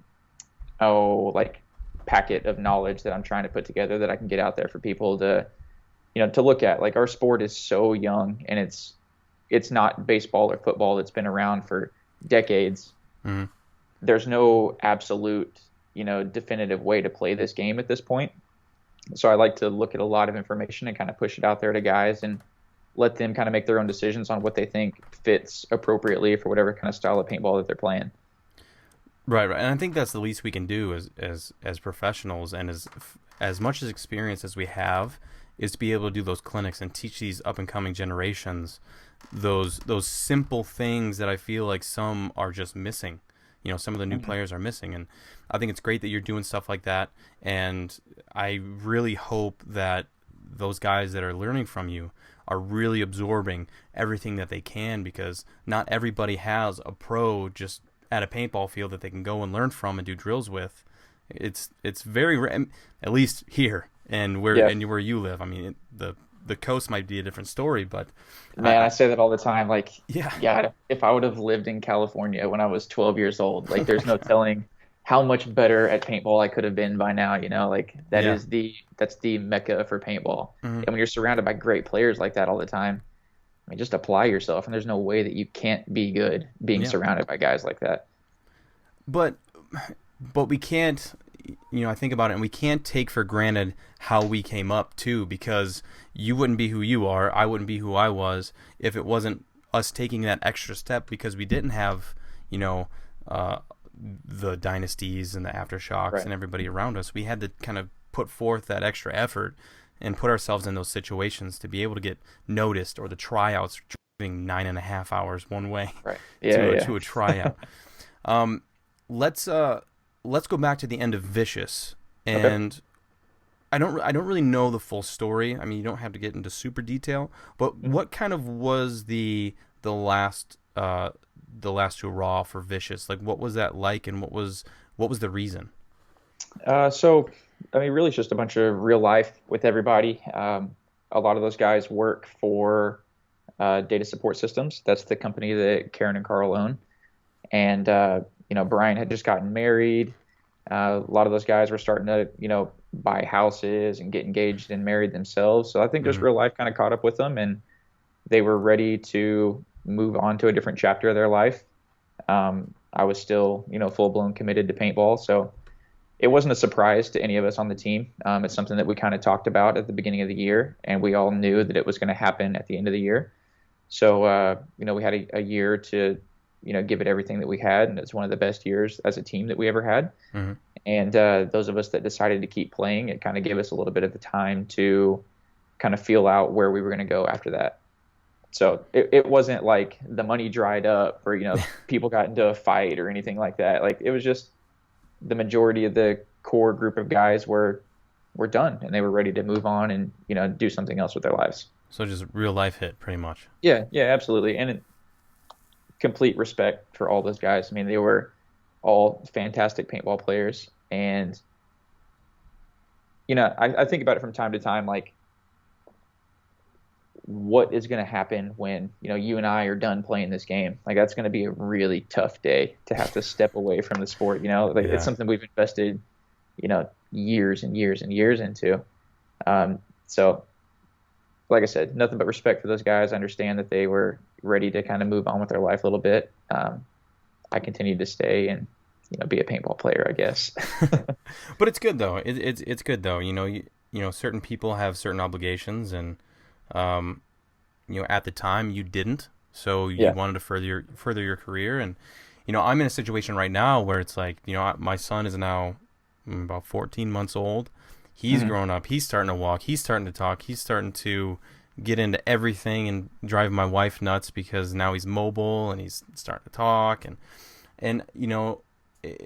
like packet of knowledge that I'm trying to put together that I can get out there for people to look at. Like, our sport is so young, and it's not baseball or football that's been around for decades. Mm-hmm. There's no absolute definitive way to play this game at this point. So I like to look at a lot of information and kind of push it out there to guys, and let them kind of make their own decisions on what they think fits appropriately for whatever kind of style of paintball that they're playing. Right, right, and I think that's the least we can do as professionals, and as much as experience as we have, is to be able to do those clinics and teach these up and coming generations those simple things that I feel like some are just missing. Some of the new Mm-hmm. players are missing, and I think it's great that you're doing stuff like that. And I really hope that those guys that are learning from you are really absorbing everything that they can, because not everybody has a pro just at a paintball field that they can go and learn from and do drills with. It's very rare, at least here and where Yeah. and where you live. I mean, the the coast might be a different story, but Man, I say that all the time. Like, yeah, yeah, if I would have lived in California when I was 12 years old, like, there's no telling how much better at paintball I could have been by now. Like yeah. that's the mecca for paintball. Hmm. And when you're surrounded by great players like that all the time, I mean, just apply yourself, and there's no way that you can't be good being Yeah, surrounded by guys like that. but we can't, I think about it, and we can't take for granted how we came up too, because you wouldn't be who you are, I wouldn't be who I was, if it wasn't us taking that extra step, because we didn't have, uh, the dynasties and the Aftershocks Right. and everybody around us. We had to kind of put forth that extra effort and put ourselves in those situations to be able to get noticed, or the tryouts, driving 9.5 hours one way Right. Yeah, yeah. to a tryout. um, let's go back to the end of Vicious, Okay. and I don't really know the full story. I mean, you don't have to get into super detail, but Mhm. what kind of was the last hurrah for Vicious? Like, what was that like, and what was the reason? So, I mean, really, it's just a bunch of real life with everybody. A lot of those guys work for Data Support Systems. That's the company that Karen and Carl own. And, Brian had just gotten married. A lot of those guys were starting to, buy houses and get engaged and married themselves. So I think just Hmm. real life kind of caught up with them, and they were ready to move on to a different chapter of their life. I was still, full blown committed to paintball. So it wasn't a surprise to any of us on the team. It's something that we kind of talked about at the beginning of the year, and we all knew that it was going to happen at the end of the year. So, we had a year to, give it everything that we had, and it's one of the best years as a team that we ever had. Hmm. And those of us that decided to keep playing, it kind of gave us a little bit of the time to kind of feel out where we were going to go after that. So it wasn't like the money dried up, or, people got into a fight or anything like that. Like, it was just the majority of the core group of guys were done, and they were ready to move on and, do something else with their lives. So just real life hit, pretty much. Yeah, yeah, absolutely. And complete respect for all those guys. I mean, they were all fantastic paintball players. And, I think about it from time to time, like, what is going to happen when, you and I are done playing this game? Like, that's going to be a really tough day to have to step away from the sport. Like, it's Yeah. something we've invested, years and years and years into. So, like I said, nothing but respect for those guys. I understand that they were ready to kind of move on with their life a little bit. I continued to stay and, be a paintball player, I guess. But it's good though. It's good though. Certain people have certain obligations, and um, at the time you didn't, so you Yeah. wanted to further your career. And I'm in a situation right now where it's like, my son is now about 14 months old. He's Mhm. grown up. He's starting to walk. He's starting to talk. He's starting to get into everything and drive my wife nuts, because now he's mobile and he's starting to talk. And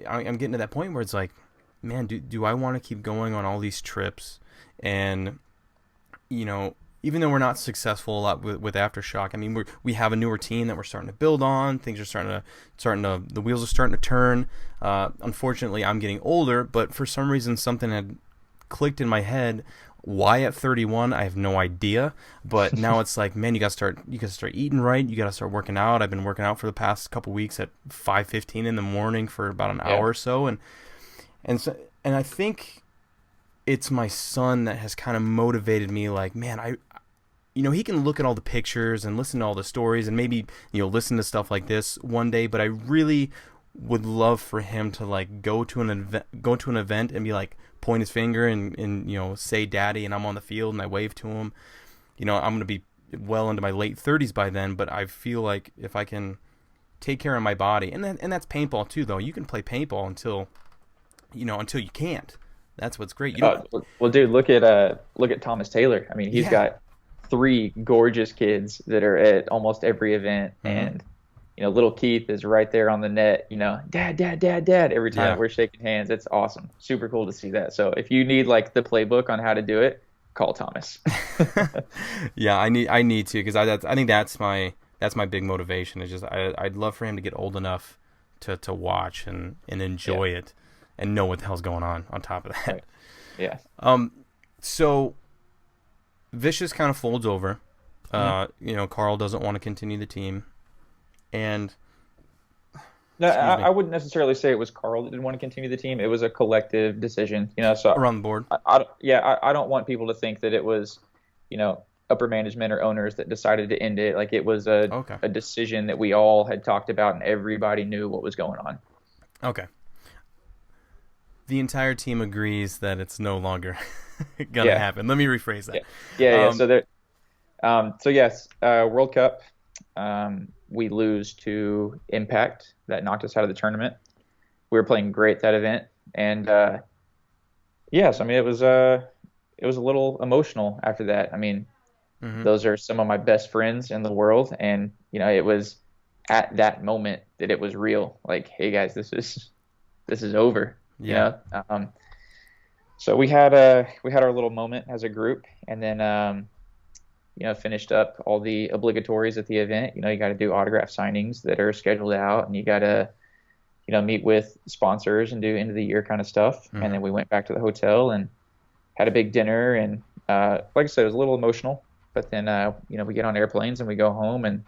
I'm getting to that point where it's like, man, do I want to keep going on all these trips? And even though we're not successful a lot with Aftershock, I mean, we have a newer team that we're starting to build on. Things are starting to the wheels are starting to turn. Unfortunately, I'm getting older, but for some reason something had clicked in my head. Why at 31? I have no idea. But now it's like, man, you gotta start eating right. You gotta start working out. I've been working out for the past couple weeks at 5:15 in the morning for about an Yeah. hour or so, and I think it's my son that has kind of motivated me. Like, man, he can look at all the pictures and listen to all the stories, and maybe listen to stuff like this one day. But I really would love for him to like go to an event and be like, point his finger and say daddy, and I'm on the field and I wave to him. I'm gonna be well into my late 30s by then, but I feel like if I can take care of my body, and that's paintball too, though. You can play paintball until you can't. That's what's great. You don't. Well, dude, look at Thomas Taylor. I mean, he's Yeah. got three gorgeous kids that are at almost every event, Mm-hmm. and little Keith is right there on the net. Dad, dad, dad, dad. Every time Yeah. that we're shaking hands, it's awesome. Super cool to see that. So if you need like the playbook on how to do it, call Thomas. Yeah, I need to, because I think that's my big motivation. Is just I'd love for him to get old enough to watch and enjoy Yeah. it and know what the hell's going on top of that. Right. Yeah. So Vicious kind of folds over. Carl doesn't want to continue the team, and No, excuse me, I wouldn't necessarily say it was Carl that didn't want to continue the team. It was a collective decision, So around the board. I don't want people to think that it was, upper management or owners that decided to end it. Like it was Okay. a decision that we all had talked about and everybody knew what was going on. Okay. The entire team agrees that it's no longer gonna Yeah, happen. Let me rephrase that. yeah. Um, So yes, World Cup, we lose to Impact. That knocked us out of the tournament. We were playing great that event, and yes, I mean it was a little emotional after that. I mean, mhm. those are some of my best friends in the world, and it was at that moment that it was real. Like, hey guys, this is over. Yeah. So we had our little moment as a group, and then finished up all the obligatories at the event. You got to do autograph signings that are scheduled out, and you got to meet with sponsors and do end of the year kind of stuff. Mhm. And then we went back to the hotel and had a big dinner, and like I said, it was a little emotional. But then we get on airplanes and we go home, and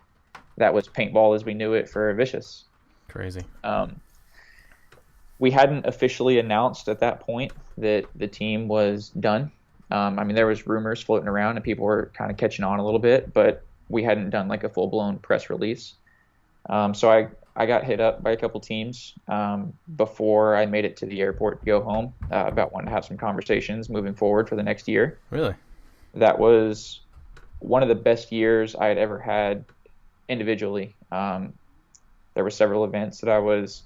that was paintball as we knew it for Vicious. Crazy. We hadn't officially announced at that point that the team was done. I mean, there was rumors floating around and people were kind of catching on a little bit, but we hadn't done like a full-blown press release. So I got hit up by a couple teams before I made it to the airport to go home about wanting to have some conversations moving forward for the next year. Really? That was one of the best years I had ever had individually. There were several events that I was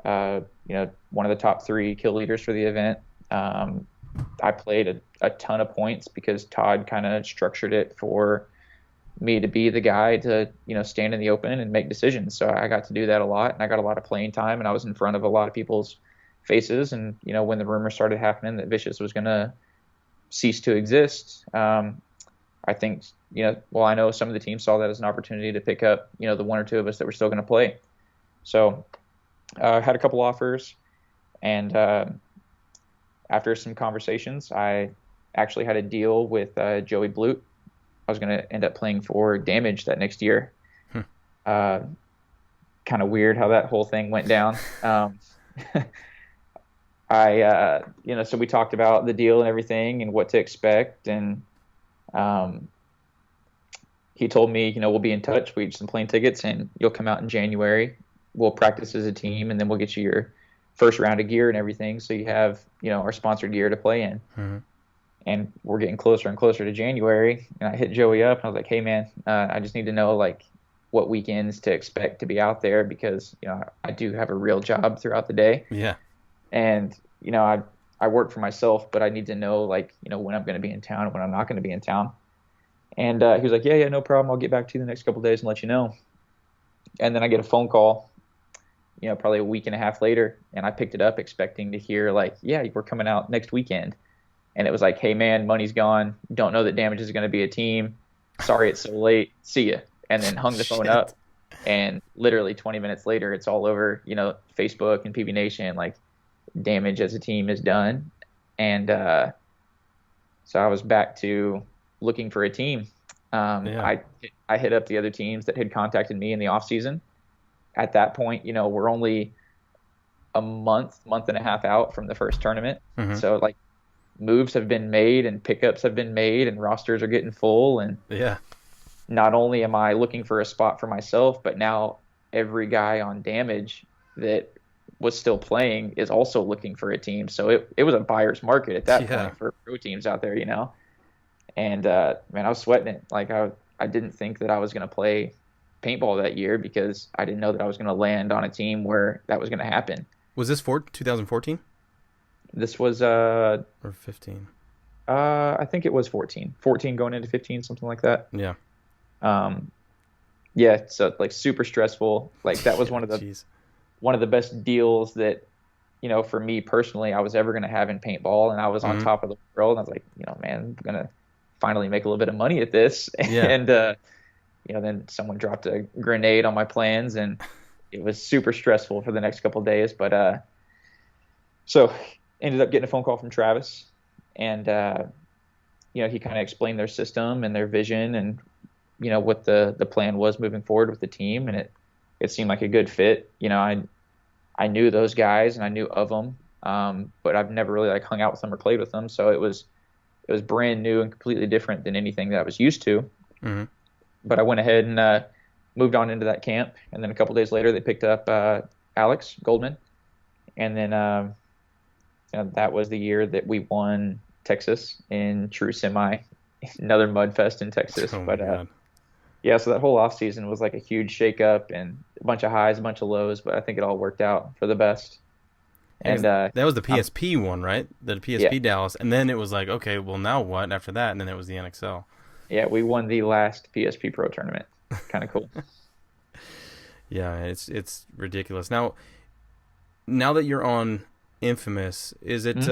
one of the top 3 kill leaders for the event. I played a ton of points because Todd kind of structured it for me to be the guy to, stand in the open and make decisions. So I got to do that a lot, and I got a lot of playing time, and I was in front of a lot of people's faces. And, when the rumors started happening that Vicious was going to cease to exist, I think, I know some of the teams saw that as an opportunity to pick up, the 1 or 2 of us that were still going to play. So I had a couple offers, and after some conversations, I actually had a deal with Joey Blute. I was going to end up playing for Damage that next year. Kind of weird how that whole thing went down. So we talked about the deal and everything and what to expect, and he told me, we'll be in touch. We get some plane tickets, and you'll come out in January. We'll practice as a team, and then we'll get you your first round of gear and everything, so you have our sponsored gear to play in. Mm-hmm. And we're getting closer and closer to January, and I hit Joey up and I was like, hey man, I just need to know like what weekends to expect to be out there, because I do have a real job throughout the day. Yeah. And I work for myself, but I need to know like when I'm going to be in town and when I'm not going to be in town. And he was like, yeah, no problem, I'll get back to you the next couple of days and let you know. And then I get a phone call probably a week and a half later, and I picked it up expecting to hear like, yeah, we're coming out next weekend. And it was like, hey man, money's gone. Don't know that Damage is going to be a team. Sorry it's so late. See ya. And then hung the phone up. And literally 20 minutes later, it's all over, Facebook and PB Nation, like Damage as a team is done. And so I was back to looking for a team. I hit up the other teams that had contacted me in the off season. At that point, we're only a month and a half out from the first tournament. Mm-hmm. So like moves have been made and pickups have been made and rosters are getting full. And not only am I looking for a spot for myself, but now every guy on Damage that was still playing is also looking for a team. So it was a buyer's market at that point for pro teams out there, And man, I was sweating it. Like I didn't think that I was going to play paintball that year, because I didn't know that I was going to land on a team where that was going to happen. Was this for 2014? This was or 15? I think it was 14 going into 15, something like that. Yeah. Yeah, so like super stressful. Like that was one of the best deals that for me personally I was ever going to have in paintball, and I was on top of the world, and I was like, man, I'm going to finally make a little bit of money at this. And then someone dropped a grenade on my plans, and it was super stressful for the next couple of days. But so ended up getting a phone call from Travis, and he kind of explained their system and their vision and, what the plan was moving forward with the team. And it seemed like a good fit. I knew those guys and I knew of them. But I've never really like hung out with them or played with them. So it was brand new and completely different than anything that I was used to. Mm-hmm. But I went ahead and moved on into that camp. And then a couple days later, they picked up Alex Goldman. And then that was the year that we won Texas in true semi, another mud fest in Texas. Oh my God. Yeah, so that whole off season was like a huge shakeup and a bunch of highs, a bunch of lows, but I think it all worked out for the best. And that was the PSP one, right? The PSP yeah. Dallas, and then it was like, okay, well now what after that? And then it was the NXL. Yeah, we won the last PSP Pro tournament. Kind of cool. Yeah, it's ridiculous. Now that you're on Infamous, is it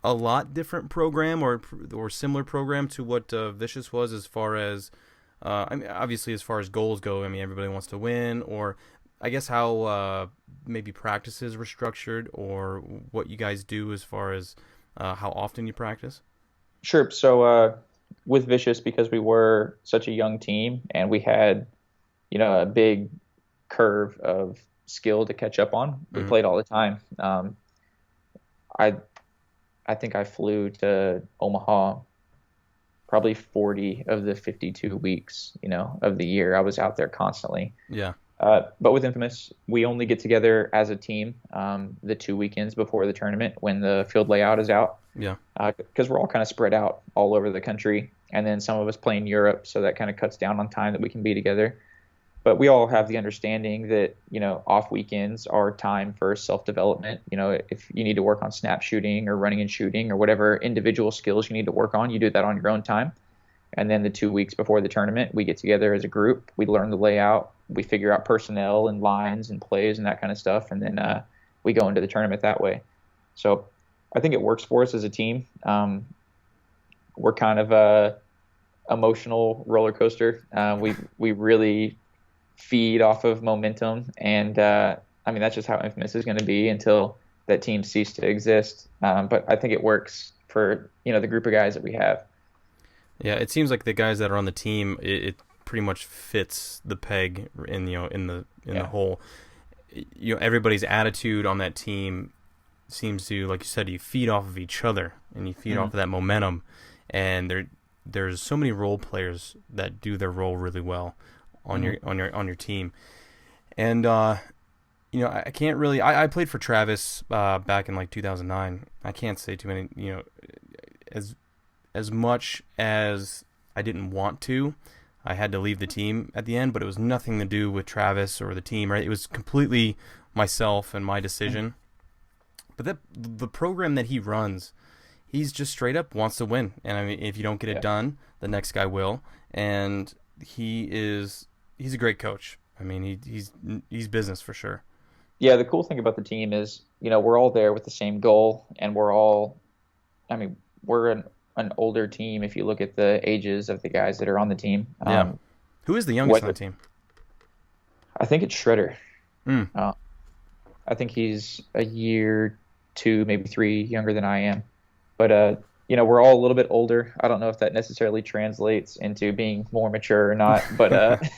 a lot different program or similar program to what Vicious was as far as I mean, obviously as far as goals go? I mean, everybody wants to win, or I guess how maybe practices were structured, or what you guys do as far as how often you practice. Sure. So with Vicious, because we were such a young team and we had, a big curve of skill to catch up on, we Mm-hmm. played all the time. I I think I flew to Omaha probably 40 of the 52 weeks, of the year. I was out there constantly. Yeah. But with Infamous, we only get together as a team the 2 weekends before the tournament when the field layout is out. Yeah. Because we're all kind of spread out all over the country. And then some of us play in Europe, so that kind of cuts down on time that we can be together. But we all have the understanding that, off weekends are time for self-development. If you need to work on snap shooting or running and shooting or whatever individual skills you need to work on, you do that on your own time. And then the 2 weeks before the tournament, we get together as a group. We learn the layout. We figure out personnel and lines and plays and that kind of stuff. And then we go into the tournament that way. So I think it works for us as a team. We're kind of a emotional roller coaster. We really feed off of momentum. And I mean, that's just how Infamous is going to be until that team cease to exist. But I think it works for, the group of guys that we have. Yeah, it seems like the guys that are on the team, it pretty much fits the peg in the hole. Everybody's attitude on that team seems to, like you said, you feed off of each other and you feed off of that momentum. And there's so many role players that do their role really well on your team. And I can't really. I played for Travis back in like 2009. I can't say too many. As much as I didn't want to, I had to leave the team at the end, but it was nothing to do with Travis or the team, right? It was completely myself and my decision. But the program that he runs, he's just straight up wants to win. And I mean, if you don't get it done, the next guy will. And he's a great coach. I mean, he's business for sure. Yeah, the cool thing about the team is, we're all there with the same goal, and we're an older team if you look at the ages of the guys that are on the team. Yeah. Who is the youngest on the team? I think it's Shredder. I think he's a year, 2, maybe 3 younger than I am. But, we're all a little bit older. I don't know if that necessarily translates into being more mature or not. But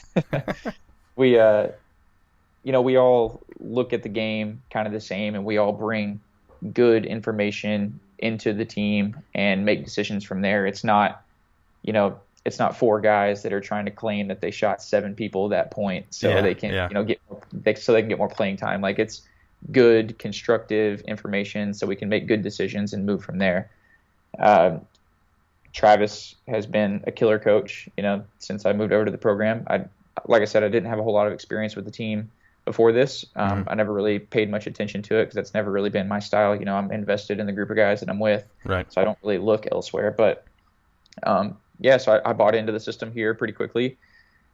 we all look at the game kind of the same, and we all bring good information into the team and make decisions from there. It's not 4 guys that are trying to claim that they shot 7 people at that point so they can get more playing time. Like, it's good constructive information so we can make good decisions and move from there. Travis has been a killer coach, since I moved over to the program. Like I said, I didn't have a whole lot of experience with the team before this. I never really paid much attention to it because that's never really been my style. I'm invested in the group of guys that I'm with, right? So I don't really look elsewhere. But so I bought into the system here pretty quickly,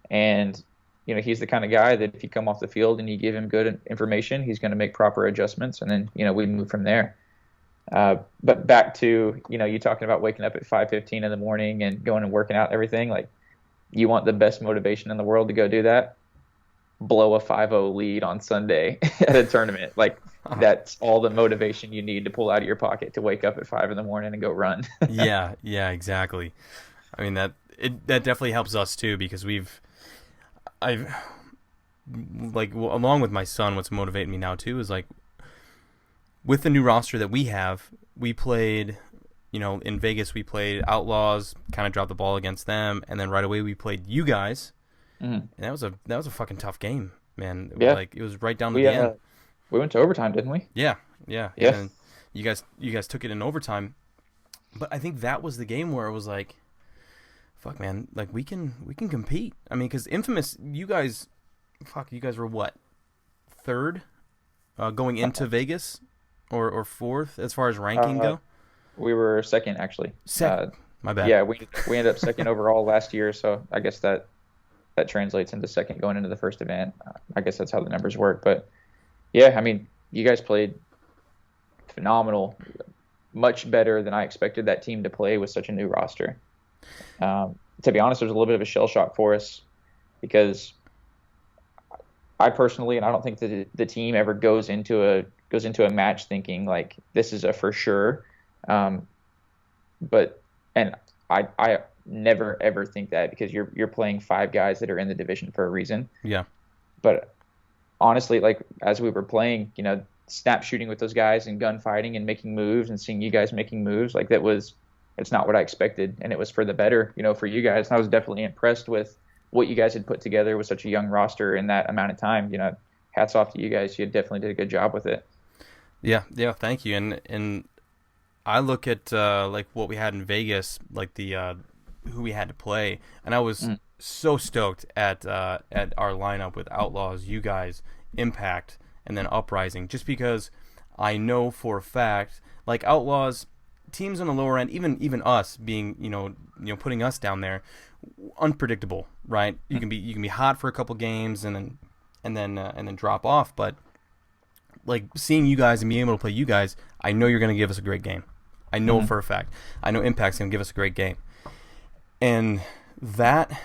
and he's the kind of guy that if you come off the field and you give him good information, he's going to make proper adjustments, and then we move from there. But back to you talking about waking up at 5:15 in the morning and going and working out and everything. Like, you want the best motivation in the world to go do that? blow a 5-0 lead on Sunday at a tournament. Like that's all the motivation you need to pull out of your pocket to wake up at 5 in the morning and go run. Yeah, yeah, exactly. I mean that definitely helps us too because I've along with my son, what's motivating me now too is like with the new roster that we have, we played, in Vegas we played Outlaws, kind of dropped the ball against them, and then right away we played you guys, and that was a fucking tough game, man. Yeah, Like it was right down to the end. We went to overtime, didn't we? Yeah. Yeah. And you guys took it in overtime, but I think that was the game where it was like, fuck, man, like we can compete. I mean, because Infamous, you guys were what, third, going into Vegas, or fourth as far as ranking go. We were second actually. Second. My bad. Yeah, we ended up second overall last year, so I guess that translates into second going into the first event. I guess that's how the numbers work. But yeah, I mean, you guys played phenomenal, much better than I expected that team to play with such a new roster. To be honest, there's a little bit of a shell shock for us because I personally, and I don't think that the team ever goes into a match thinking like this is a for sure. But I never ever think that because you're playing 5 guys that are in the division for a reason. Yeah. But honestly, like as we were playing, snap shooting with those guys and gunfighting and making moves and seeing you guys making moves, like it's not what I expected, and it was for the better, for you guys. And I was definitely impressed with what you guys had put together with such a young roster in that amount of time. Hats off to you guys. You definitely did a good job with it. Yeah, thank you. And I look at like what we had in Vegas, like the who we had to play, and I was so stoked at our lineup with Outlaws, you guys, Impact, and then Uprising, just because I know for a fact, like Outlaws, teams on the lower end, even us being, putting us down there, unpredictable, right? You can be hot for a couple games and then drop off, but like seeing you guys and being able to play you guys, I know you're going to give us a great game. I know for a fact. I know Impact's going to give us a great game. And that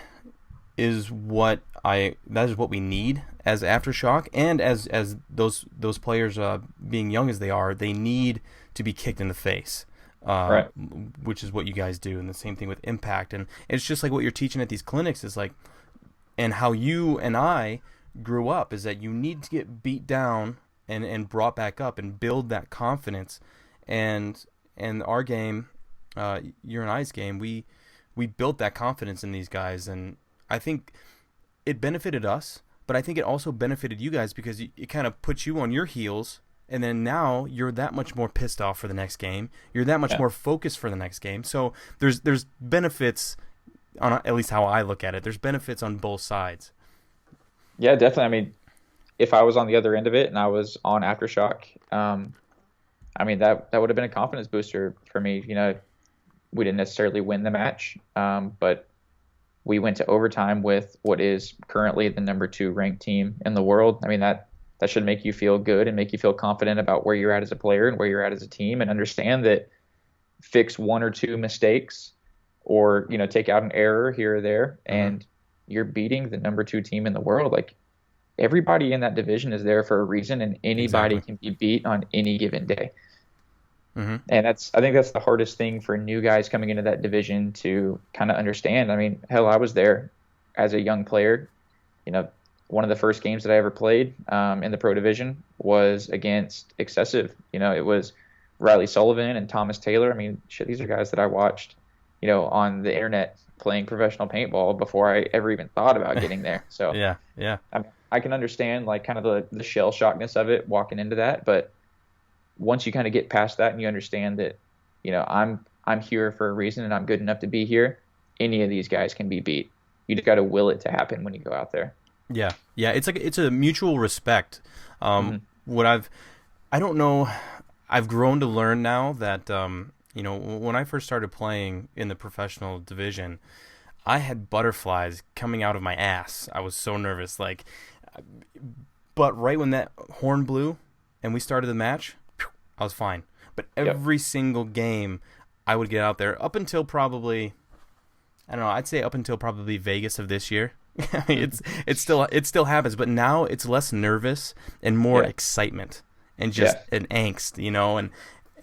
is what we need as Aftershock, and as those players being young as they are, they need to be kicked in the face. Right. Which is what you guys do, and the same thing with Impact. And it's just like what you're teaching at these clinics is like, and how you and I grew up is that you need to get beat down and brought back up and build that confidence. And our game, your and I's game, we built that confidence in these guys, and I think it benefited us, but I think it also benefited you guys because it kind of puts you on your heels. And then now you're that much more pissed off for the next game. You're that much more focused for the next game. So there's benefits on, at least how I look at it. There's benefits on both sides. Yeah, definitely. I mean, if I was on the other end of it and I was on Aftershock, I mean that would have been a confidence booster for me. We didn't necessarily win the match, but we went to overtime with what is currently the number 2 ranked team in the world. I mean that should make you feel good and make you feel confident about where you're at as a player and where you're at as a team, and understand that fix 1 or 2 mistakes or, take out an error here or there, and you're beating the number 2 team in the world. Like everybody in that division is there for a reason, and anybody can be beat on any given day. And I think that's the hardest thing for new guys coming into that division to kind of understand. I mean, hell, I was there as a young player. One of the first games that I ever played in the pro division was against Excessive. It was Riley Sullivan and Thomas Taylor. I mean, shit, these are guys that I watched, on the internet playing professional paintball before I ever even thought about getting there. So yeah. I can understand like kind of the shell shockness of it walking into that, but once you kind of get past that and you understand that, I'm here for a reason and I'm good enough to be here, any of these guys can be beat. You just got to will it to happen when you go out there. Yeah. It's a mutual respect. I don't know. I've grown to learn now that, when I first started playing in the professional division, I had butterflies coming out of my ass. I was so nervous. But right when that horn blew and we started the match, I was fine. But every single game I would get out there up until probably, I don't know, I'd say up until probably Vegas of this year. I mean, it still happens, but now it's less nervous and more Yeah. excitement and just Yeah. an angst,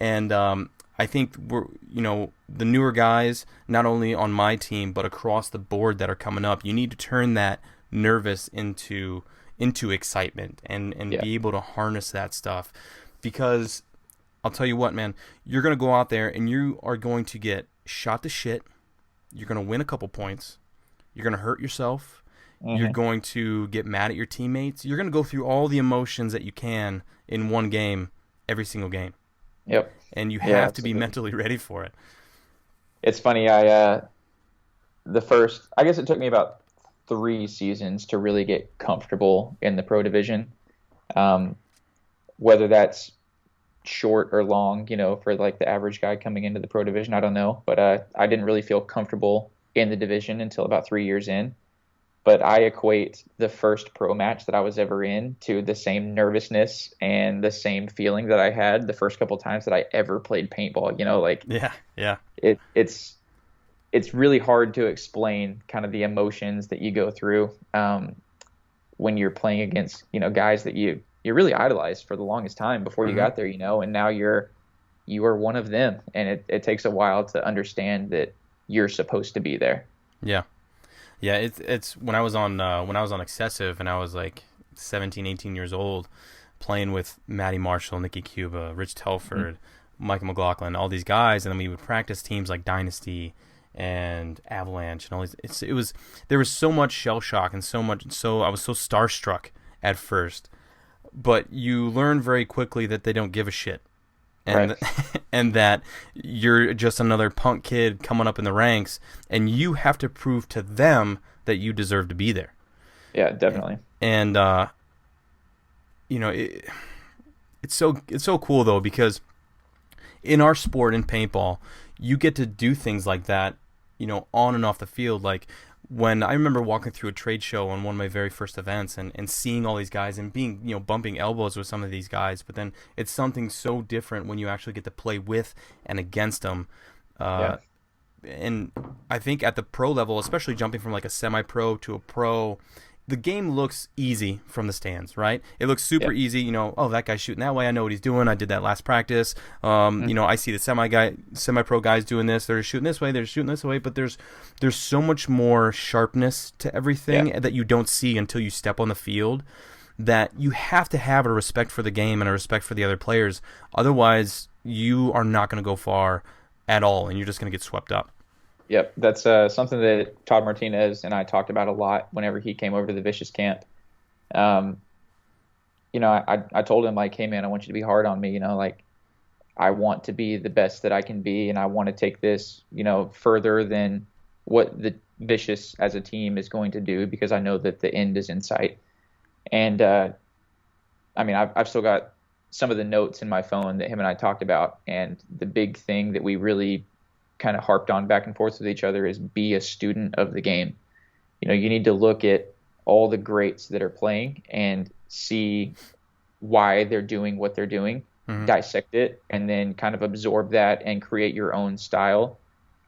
and I think the newer guys, not only on my team but across the board that are coming up, you need to turn that nervous into excitement and Yeah. be able to harness that stuff, because I'll tell you what, man, you're gonna go out there and you are going to get shot to shit. You're gonna win a couple points. You're gonna hurt yourself. You're Hmm. going to get mad at your teammates. You're going to go through all the emotions that you can in one game, every single game. Yep. And you Yeah, have to be absolutely. mentally ready for it. It's funny. I guess it took me about 3 seasons to really get comfortable in the pro division. Um, whether that's short or long, for like the average guy coming into the pro division, I don't know. But I didn't really feel comfortable in the division until about 3 years in. But I equate the first pro match that I was ever in to the same nervousness and the same feeling that I had the first couple times that I ever played paintball. Like Yeah, yeah. it's really hard to explain kind of the emotions that you go through when you're playing against guys that you really idolized for the longest time before you Hmm. got there, and now you are one of them, and it takes a while to understand that you're supposed to be there. Yeah. Yeah, it's when I was on excessive and I was like 17, 18 years old, playing with Matty Marshall, Nicky Cuba, Rich Mhm. Telford, Michael McLaughlin, all these guys, and then we would practice teams like Dynasty and Avalanche and all these. It was there was so much shell shock and so I was so starstruck at first, but you learn very quickly that they don't give a shit, Right. and and that you're just another punk kid coming up in the ranks, and you have to prove to them that you deserve to be there. Yeah, definitely. And you know, it's so cool though, because in our sport in paintball, you get to do things like that, on and off the field. Like when I remember walking through a trade show on one of my very first events and seeing all these guys and being, bumping elbows with some of these guys, but then it's something so different when you actually get to play with and against them. Yeah. Uh, and I think at the pro level, especially jumping from like a semi-pro to a pro, the game looks easy from the stands, right? It looks super Yeah. easy. Oh, that guy's shooting that way. I know what he's doing. I did that last practice. Mhm. I see the semi-pro guys doing this. They're shooting this way. They're shooting this way. But there's so much more sharpness to Yeah. everything that you don't see until you step on the field. That you have to have a respect for the game and a respect for the other players. Otherwise, you are not going to go far at all, and you're just going to get swept up. Yep, that's something that Todd Martinez and I talked about a lot whenever he came over to the Vicious camp. Um, I told him like, hey man, I want you to be hard on me. Like I want to be the best that I can be, and I want to take this, further than what the Vicious as a team is going to do because I know that the end is in sight. And I mean, I've still got some of the notes in my phone that him and I talked about, and the big thing that we really kind of harped on back and forth with each other is be a student of the game. You need to look at all the greats that are playing and see why they're doing what they're doing, Mm-hmm. dissect it, and then kind of absorb that and create your own style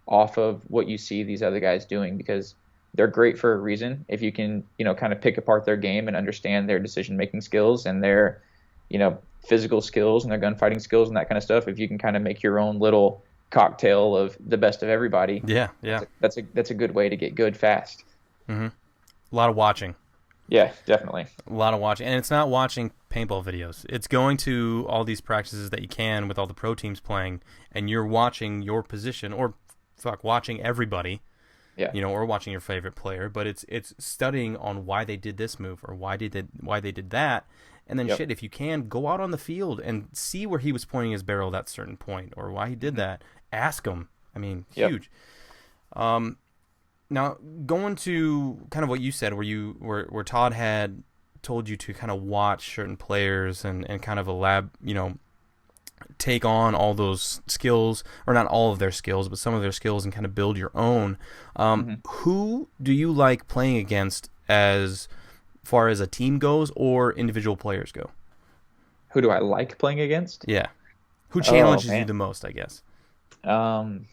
off of what you see these other guys doing because they're great for a reason. If you can, kind of pick apart their game and understand their decision-making skills and their, physical skills and their gunfighting skills and that kind of stuff, if you can kind of make your own little cocktail of the best of everybody, Yeah, yeah. that's a good way to get good fast. Mm-hmm. A lot of watching. Yeah, definitely. A lot of watching. And it's not watching paintball videos. It's going to all these practices that you can with all the pro teams playing, and you're watching your position, or watching everybody, Yeah. or watching your favorite player, but it's studying on why they did this move or why they did that. And then Yep. shit, if you can, go out on the field and see where he was pointing his barrel at that certain point or why he did that. Ask him. I mean, Yep. huge. Now, going to kind of what you said, where Todd had told you to kind of watch certain players and kind of take on all those skills, or not all of their skills, but some of their skills, and kind of build your own. Hmm. Who do you like playing against as far as a team goes, or individual players go? Who do I like playing against? Yeah. Who Oh challenges you man. the most, I guess? Um,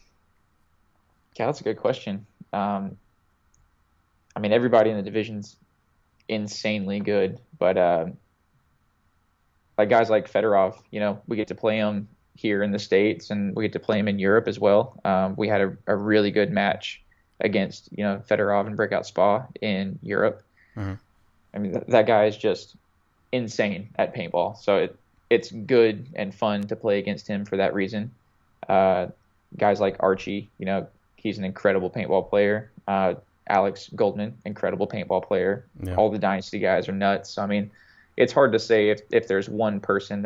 yeah, that's a good question. Um, I mean, everybody in the division's insanely good, but like guys like Fedorov, we get to play him here in the States and we get to play him in Europe as well. We had a really good match against, Fedorov and Breakout Spa in Europe. Mm-hmm. I mean, that guy is just insane at paintball. So it's good and fun to play against him for that reason. Guys like Archie, he's an incredible paintball player. Alex Goldman, incredible paintball player. Yeah. All the Dynasty guys are nuts. I mean, it's hard to say if there's one person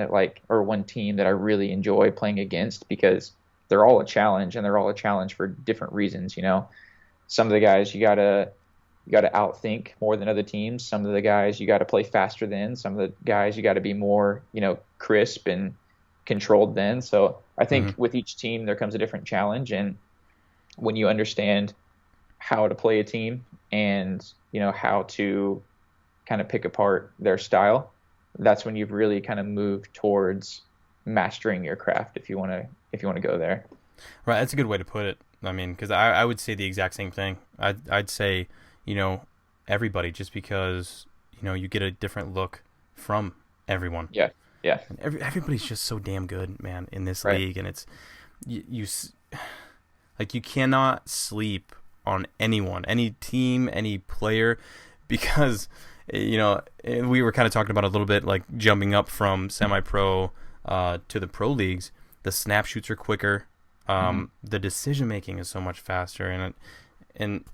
or one team that I really enjoy playing against, because they're all a challenge and they're all a challenge for different reasons. Some of the guys you gotta outthink more than other teams. Some of the guys you gotta play faster than. Some of the guys you gotta be more, crisp and controlled than. So I think with each team there comes a different challenge, and when you understand how to play a team and how to kind of pick apart their style, that's when you've really kind of moved towards mastering your craft, if you want to go there. Right, that's a good way to put it. I mean, because I would say the exact same thing. I'd say everybody, just because you get a different look from everyone. Yeah. And everybody's just so damn good, man, in this Right. league, and it's you cannot sleep on anyone, any team, any player, because we were kind of talking about a little bit, like jumping up from semi-pro to the pro leagues. The snap shoots are quicker. The decision making is so much faster, and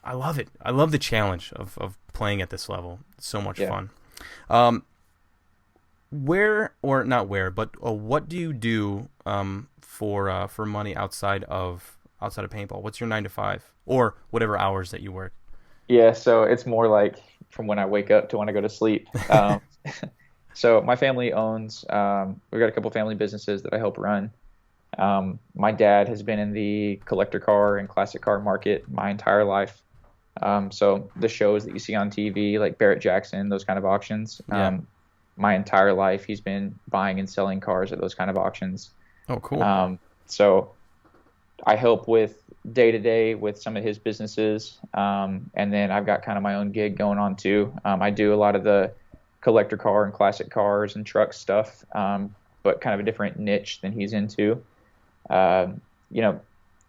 I love it. I love the challenge of playing at this level. It's so much fun. What do you do for money outside of paintball? What's your 9 to 5 or whatever hours that you work? Yeah, so it's more like from when I wake up to when I go to sleep. So my family owns, we've got a couple family businesses that I help run. My dad has been in the collector car and classic car market my entire life. So the shows that you see on TV, like Barrett Jackson, those kind of auctions, my entire life he's been buying and selling cars at those kind of auctions. Oh, cool. So I help with day-to-day with some of his businesses, and then I've got kind of my own gig going on too. I do a lot of the collector car and classic cars and truck stuff, but kind of a different niche than he's into.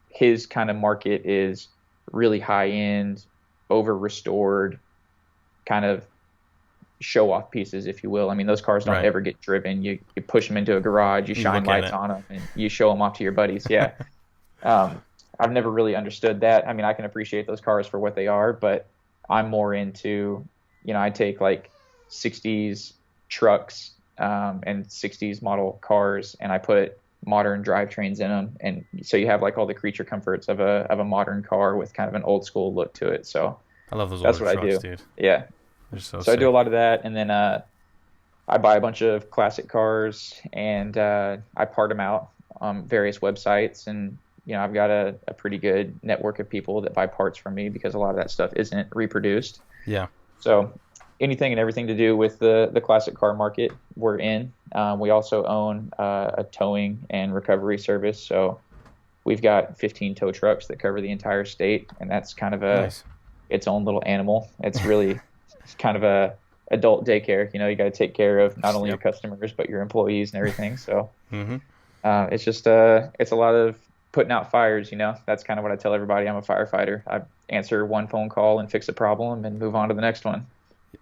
His kind of market is really high-end, over-restored, kind of show-off pieces, if you will. I mean, those cars don't ever get driven. You push them into a garage, you shine lights on them, and you show them off to your buddies. Yeah. I've never really understood that. I mean, I can appreciate those cars for what they are, but I'm more into, I take like 60s trucks and 60s model cars, and I put modern drivetrains in them, and so you have like all the creature comforts of a modern car with kind of an old school look to it. So I love those that's older what trucks, I do. dude. Yeah. They're so I do a lot of that, and then I buy a bunch of classic cars and I part them out on various websites, and I've got a pretty good network of people that buy parts from me because a lot of that stuff isn't reproduced. Yeah. So anything and everything to do with the classic car market, we're in. We also own a towing and recovery service. So we've got 15 tow trucks that cover the entire state, and that's kind of its own little animal. It's really kind of a adult daycare. You got to take care of not only your customers but your employees and everything. So it's just it's a lot of putting out fires. That's kind of what I tell everybody. I'm a firefighter. I answer one phone call and fix a problem and move on to the next one.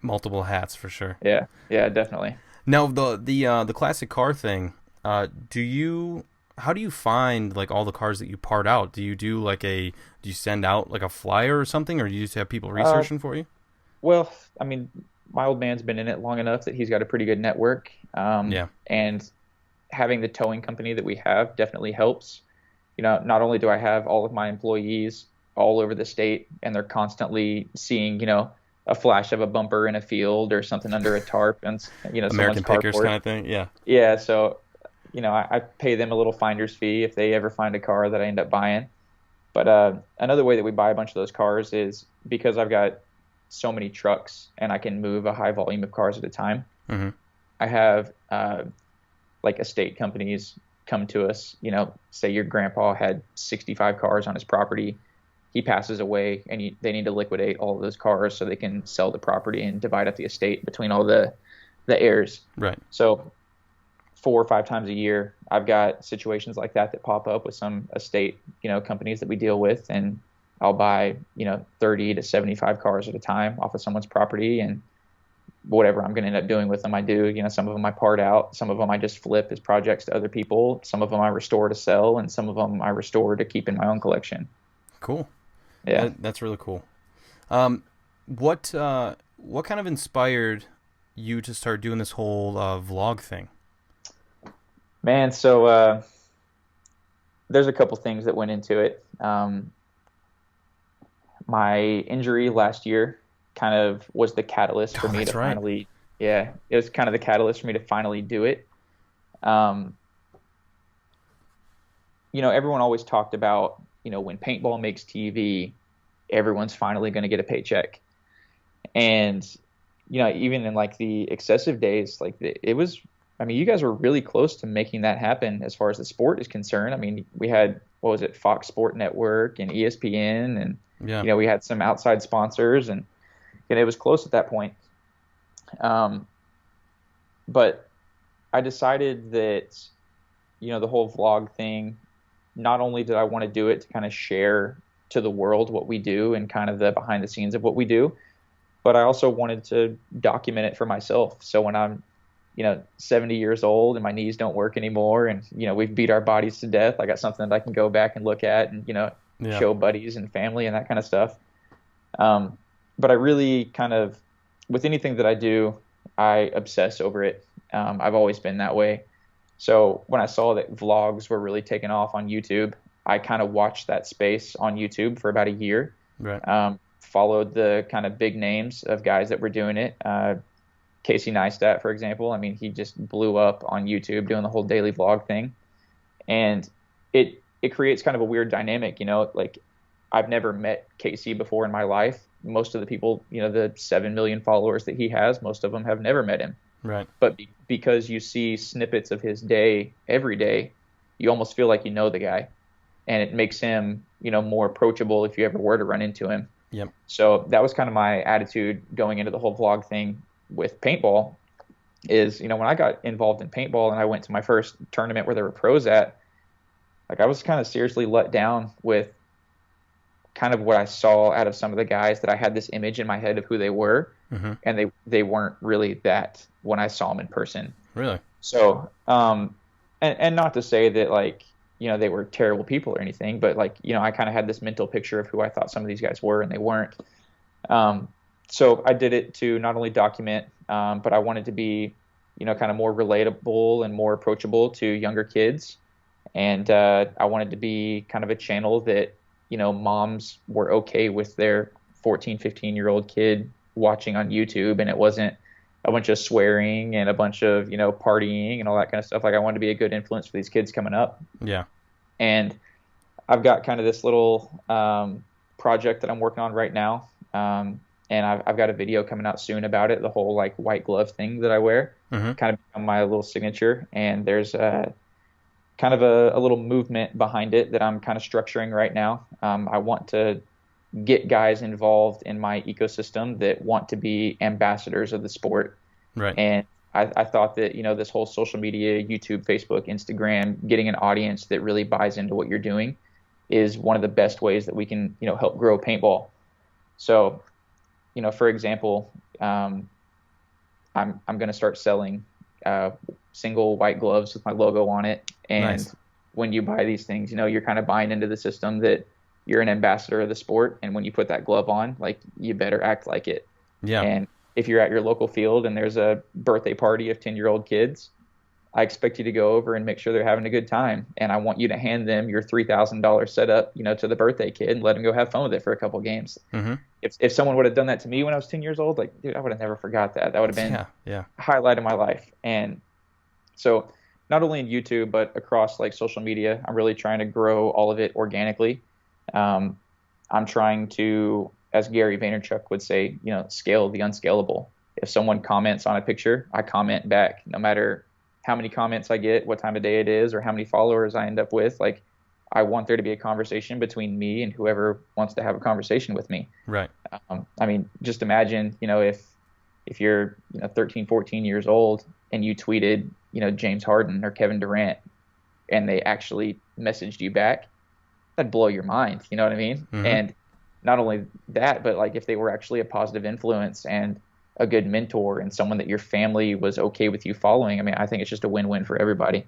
Multiple hats for sure. Yeah, definitely. Now the classic car thing. How do you find like all the cars that you part out? Do you send out like a flyer or something, or do you just have people researching for you? Well, I mean, my old man's been in it long enough that he's got a pretty good network. And having the towing company that we have definitely helps. Not only do I have all of my employees all over the state, and they're constantly seeing, a flash of a bumper in a field or something under a tarp, and American Pickers kind of thing. Yeah. Yeah. So, I pay them a little finder's fee if they ever find a car that I end up buying. But another way that we buy a bunch of those cars is because I've got so many trucks and I can move a high volume of cars at a time. Mm-hmm. I have like estate companies come to us, say your grandpa had 65 cars on his property. he passes away and they need to liquidate all of those cars so they can sell the property and divide up the estate between all the heirs. Right. So 4 or 5 times a year, I've got situations like that pop up with some estate, companies that we deal with, and I'll buy, 30 to 75 cars at a time off of someone's property, and whatever I'm going to end up doing with them, I do. Some of them I part out, some of them I just flip as projects to other people, some of them I restore to sell, and some of them I restore to keep in my own collection. Cool. Yeah. That's really cool. What kind of inspired you to start doing this whole vlog thing? Man, so there's a couple things that went into it. My injury last year kind of was the catalyst for me to finally, it was kind of the catalyst for me to finally do it. Everyone always talked about, when paintball makes TV, everyone's finally going to get a paycheck. And, even in like the excessive days, like it was, you guys were really close to making that happen as far as the sport is concerned. We had, what was it, Fox Sport Network and ESPN, and, we had some outside sponsors, and it was close at that point. But I decided that, the whole vlog thing, not only did I want to do it to kind of share to the world what we do and kind of the behind the scenes of what we do, but I also wanted to document it for myself. So when I'm, 70 years old and my knees don't work anymore, and, we've beat our bodies to death, I got something that I can go back and look at and, show buddies and family and that kind of stuff. But I really kind of, with anything that I do, I obsess over it. I've always been that way. So when I saw that vlogs were really taking off on YouTube, I kind of watched that space on YouTube for about a year. Right. Followed the kind of big names of guys that were doing it. Casey Neistat, for example. He just blew up on YouTube doing the whole daily vlog thing. And it creates kind of a weird dynamic, like I've never met Casey before in my life. Most of the people, the 7 million followers that he has, most of them have never met him. Right. But because you see snippets of his day every day, you almost feel like you know the guy, and it makes him, more approachable if you ever were to run into him. Yep. So that was kind of my attitude going into the whole vlog thing with paintball is, when I got involved in paintball and I went to my first tournament where there were pros at, like I was kind of seriously let down with kind of what I saw out of some of the guys that I had this image in my head of who they were. Mm-hmm. And they weren't really that when I saw them in person. Really? So, and not to say that like, they were terrible people or anything, but like, I kind of had this mental picture of who I thought some of these guys were, and they weren't. So I did it to not only document, but I wanted to be, kind of more relatable and more approachable to younger kids. And I wanted to be kind of a channel that, moms were okay with their 14, 15-year-old kid watching on YouTube, and it wasn't a bunch of swearing and a bunch of, partying and all that kind of stuff. Like I wanted to be a good influence for these kids coming up. Yeah. And I've got kind of this little project that I'm working on right now. And I've got a video coming out soon about it, the whole like white glove thing that I wear, kind of become my little signature. And there's kind of a little movement behind it that I'm kind of structuring right now. I want to get guys involved in my ecosystem that want to be ambassadors of the sport. Right. And I thought that, this whole social media, YouTube, Facebook, Instagram, getting an audience that really buys into what you're doing is one of the best ways that we can, help grow paintball. So, for example, I'm going to start selling single white gloves with my logo on it. And nice. When you buy these things, you're kind of buying into the system that you're an ambassador of the sport. And when you put that glove on, like you better act like it. Yeah. And if you're at your local field and there's a birthday party of 10-year-old kids, I expect you to go over and make sure they're having a good time. And I want you to hand them your $3,000 setup, to the birthday kid and let them go have fun with it for a couple of games. Mm-hmm. If someone would have done that to me when I was 10 years old, like, dude, I would have never forgot that. That would have been a highlight of my life. And so not only in YouTube, but across like social media, I'm really trying to grow all of it organically. I'm trying to, as Gary Vaynerchuk would say, scale the unscalable. If someone comments on a picture, I comment back, no matter how many comments I get, what time of day it is, or how many followers I end up with. Like, I want there to be a conversation between me and whoever wants to have a conversation with me. Right. I mean, just imagine, if you're, 13, 14 years old and you tweeted, James Harden or Kevin Durant, and they actually messaged you back, that'd blow your mind. You know what I mean? Mm-hmm. And not only that, but like if they were actually a positive influence and a good mentor and someone that your family was okay with you following, I mean, I think it's just a win-win for everybody.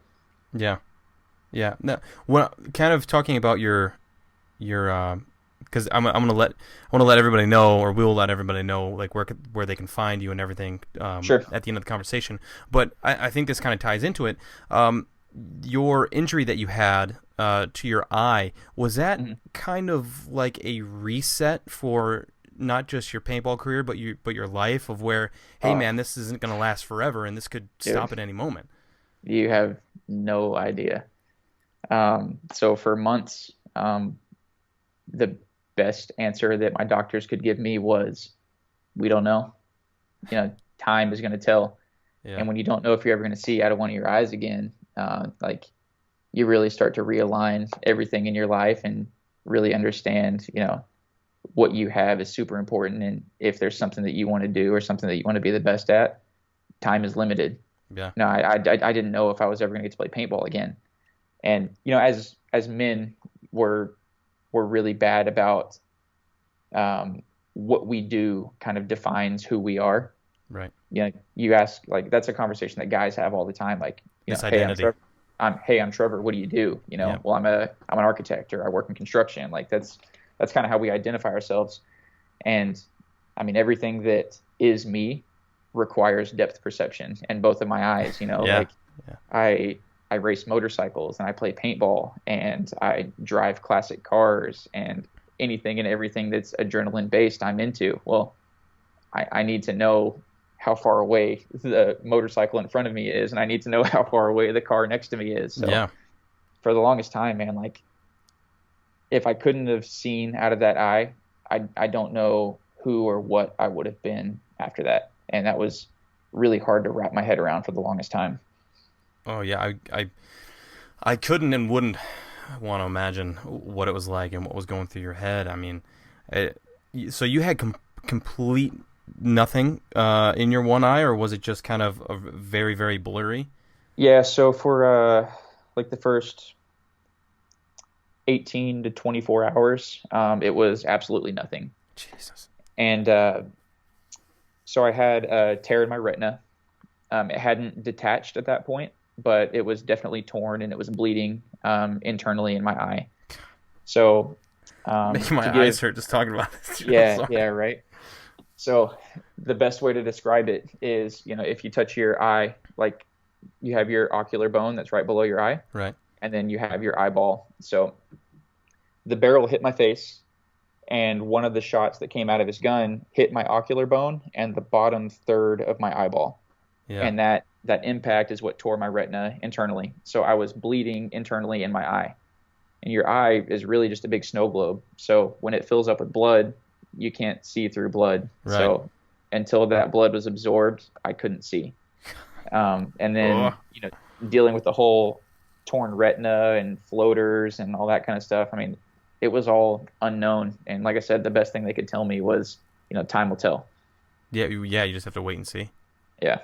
Yeah. Yeah. No, well, kind of talking about your because I want to let everybody know, or we'll let everybody know, like where they can find you and everything. Sure. At the end of the conversation, but I think this kind of ties into it. Your injury that you had to your eye, was that kind of like a reset for not just your paintball career, but your life, of where, hey man, this isn't going to last forever, and this could stop at any moment? You have no idea. So for months, the best answer that my doctors could give me was, we don't know. Time is going to tell. Yeah. And when you don't know if you're ever going to see out of one of your eyes again, like, you really start to realign everything in your life and really understand, what you have is super important. And if there's something that you want to do or something that you want to be the best at, time is limited. Yeah. No, I didn't know if I was ever going to get to play paintball again. And, as men, we're really bad about what we do kind of defines who we are. Right. You ask, like, that's a conversation that guys have all the time. Like, this identity. Hey, I'm Trevor. What do you do? Yeah. Well, I'm an architect, or I work in construction. Like, that's kind of how we identify ourselves. And I mean, everything that is me requires depth perception and both of my eyes. I race motorcycles and I play paintball and I drive classic cars, and anything and everything that's adrenaline based I'm into. Well, I need to know how far away the motorcycle in front of me is, and I need to know how far away the car next to me is. So for the longest time, man, like, if I couldn't have seen out of that eye, I don't know who or what I would have been after that. And that was really hard to wrap my head around for the longest time. Oh yeah, I couldn't and wouldn't want to imagine what it was like and what was going through your head. I mean, so you had complete nothing in your one eye, or was it just kind of very, very blurry? Yeah, so for like the first 18 to 24 hours, it was absolutely nothing. Jesus. And so I had a tear in my retina. It hadn't detached at that point, but it was definitely torn and it was bleeding internally in my eye. So making my eyes hurt just talking about this. Yeah, right. So the best way to describe it is, if you touch your eye, like, you have your ocular bone that's right below your eye. Right. And then you have your eyeball. So the barrel hit my face, and one of the shots that came out of his gun hit my ocular bone and the bottom third of my eyeball. Yeah. And that impact is what tore my retina internally. So I was bleeding internally in my eye. And your eye is really just a big snow globe. So when it fills up with blood, you can't see through blood. Right. So until that blood was absorbed, I couldn't see. And then, dealing with the whole torn retina and floaters and all that kind of stuff, I mean, it was all unknown. And like I said, the best thing they could tell me was, time will tell. Yeah, you just have to wait and see. Yeah.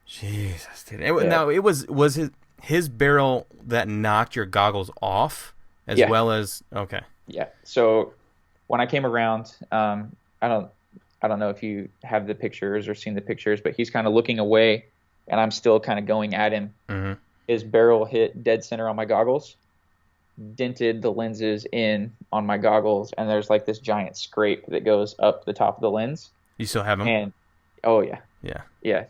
Jesus, dude. Now, it was his barrel that knocked your goggles off, as well as, okay. Yeah. So when I came around, I don't know if you have the pictures or seen the pictures, but he's kind of looking away, and I'm still kind of going at him. Mm-hmm. His barrel hit dead center on my goggles, dented the lenses in on my goggles, and there's like this giant scrape that goes up the top of the lens. You still have them? And oh yeah. Yeah.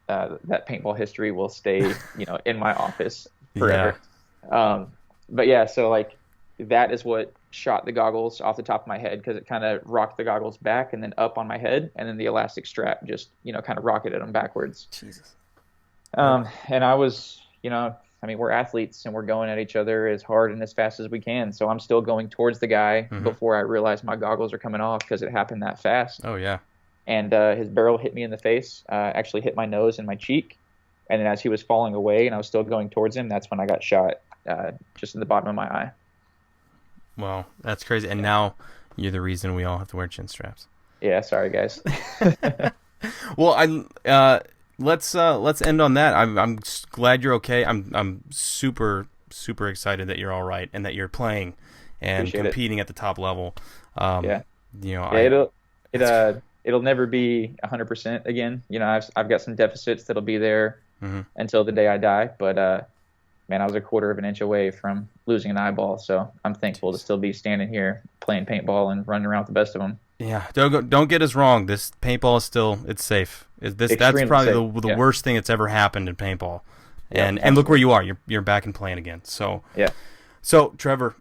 That paintball history will stay, in my office forever. Yeah. But yeah, so like, that is what shot the goggles off the top of my head, because it kind of rocked the goggles back and then up on my head, and then the elastic strap just, kind of rocketed them backwards. Jesus. And I was, we're athletes and we're going at each other as hard and as fast as we can. So I'm still going towards the guy before I realize my goggles are coming off, because it happened that fast. Oh yeah. And his barrel hit me in the face, actually hit my nose and my cheek. And then as he was falling away and I was still going towards him, that's when I got shot just in the bottom of my eye. Well, that's crazy. And now you're the reason we all have to wear chin straps. Yeah, sorry guys. Well, let's end on that. I'm glad you're okay. I'm super excited that you're all right and that you're playing and Appreciate competing at the top level. Yeah. You know, It'll never be 100% again. You know, I've got some deficits that'll be there until the day I die. But man, I was a quarter of an inch away from losing an eyeball, so I'm thankful to still be standing here playing paintball and running around with the best of them. Yeah, don't get us wrong. This paintball is still, it's safe. That's probably the worst thing that's ever happened in paintball. And look where you are. You're back and playing again. So yeah. So Trevor,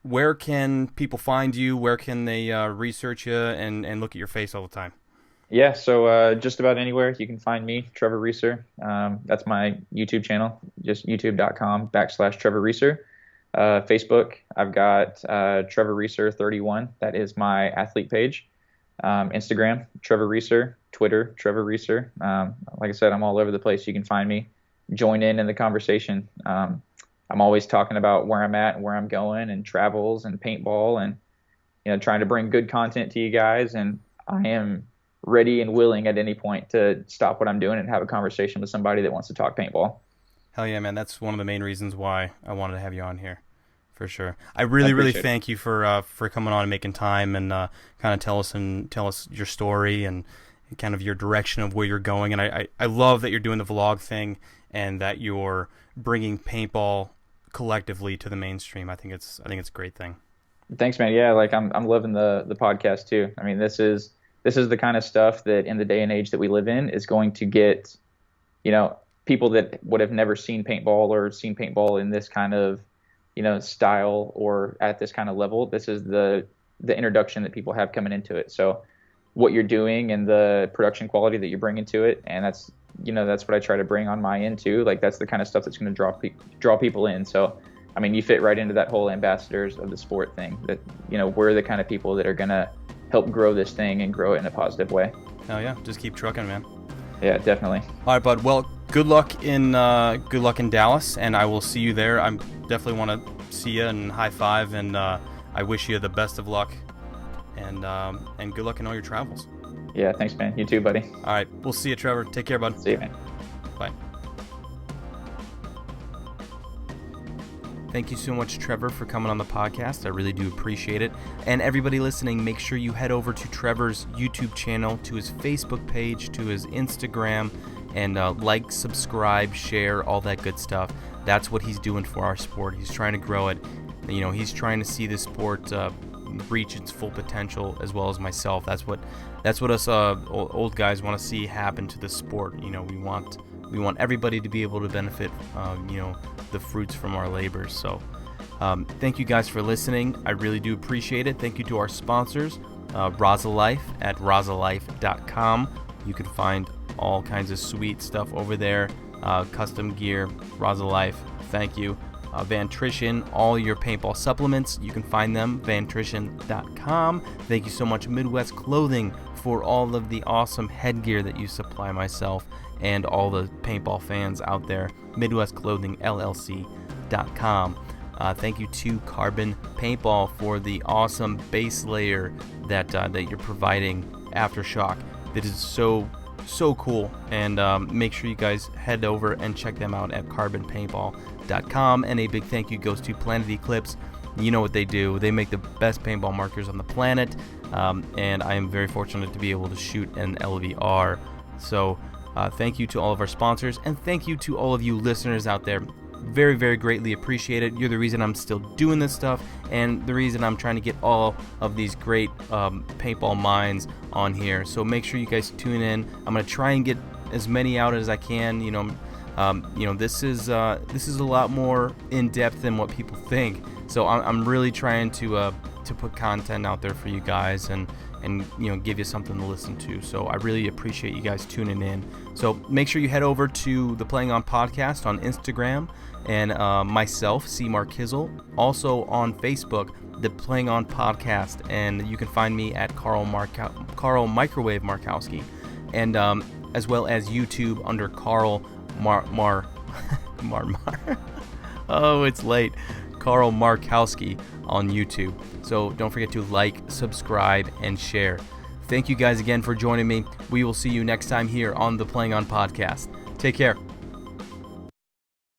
where can people find you? Where can they research you and look at your face all the time? Yeah, so just about anywhere you can find me, Trevor Resar. That's my YouTube channel, just youtube.com/Trevor Resar. Facebook, I've got Trevor Resar 31. That is my athlete page. Instagram, Trevor Resar. Twitter, Trevor Resar. Like I said, I'm all over the place. You can find me. Join in the conversation. I'm always talking about where I'm at and where I'm going and travels and paintball and, you know, trying to bring good content to you guys. And I am ready and willing at any point to stop what I'm doing and have a conversation with somebody that wants to talk paintball. Hell yeah, man. That's one of the main reasons why I wanted to have you on here, for sure. I really thank you for coming on and making time and kind of tell us your story and kind of your direction of where you're going. And I love that you're doing the vlog thing and that you're bringing paintball collectively to the mainstream. I think it's a great thing. Thanks, man. Yeah, like I'm loving the podcast too. I mean, this is the kind of stuff that in the day and age that we live in is going to get, you know, people that would have never seen paintball or seen paintball in this kind of, you know, style or at this kind of level. This is the introduction that people have coming into it. So what you're doing and the production quality that you're bringing to it, and that's what I try to bring on my end too. Like that's the kind of stuff that's going to draw people in. So, I mean, you fit right into that whole ambassadors of the sport thing. That, you know, we're the kind of people that are going to help grow this thing and grow it in a positive way. Hell yeah, just keep trucking, man. Yeah, definitely. All right, bud. Well, good luck in Dallas, and I will see you there. I definitely want to see you and high five, and I wish you the best of luck, and good luck in all your travels. Yeah, thanks, man. You too, buddy. All right, we'll see you, Trevor. Take care, bud. See you, man. Bye. Thank you so much, Trevor, for coming on the podcast. I really do appreciate it. And everybody listening, make sure you head over to Trevor's YouTube channel, to his Facebook page, to his Instagram, and like, subscribe, share, all that good stuff. That's what he's doing for our sport. He's trying to grow it. You know, he's trying to see this sport reach its full potential, as well as myself. That's what us old guys want to see happen to the sport. You know, we want everybody to be able to benefit, you know, the fruits from our labors. So thank you guys for listening. I really do appreciate it. Thank you to our sponsors, Razalife at razalife.com. You can find all kinds of sweet stuff over there, custom gear, Razalife. Thank you. Vantrition, all your paintball supplements, you can find them, vantrition.com. Thank you so much, Midwest Clothing, for all of the awesome headgear that you supply myself and all the paintball fans out there. MidwestClothingLLC.com. Thank you to Carbon Paintball for the awesome base layer that you're providing, Aftershock. That is so cool. And make sure you guys head over and check them out at carbonpaintball.com. And a big thank you goes to Planet Eclipse. You know what they do. They make the best paintball markers on the planet. And I am very fortunate to be able to shoot an LVR. So thank you to all of our sponsors, and thank you to all of you listeners out there. Very, very greatly appreciate it. You're the reason I'm still doing this stuff, and the reason I'm trying to get all of these great paintball minds on here. So make sure you guys tune in. I'm gonna try and get as many out as I can. You know, this is a lot more in depth than what people think. So I'm really trying to put content out there for you guys and you know, give you something to listen to. So I really appreciate you guys tuning in. So make sure you head over to the Playing On Podcast on Instagram, and myself, C. Mark Kizzle, also on Facebook, the Playing On Podcast, and you can find me at Carl Microwave Markowski, and as well as YouTube under Carl Oh, it's late. Carl Markowski on YouTube. So don't forget to like, subscribe, and share. Thank you guys again for joining me. We will see you next time here on the Playing On Podcast. Take care.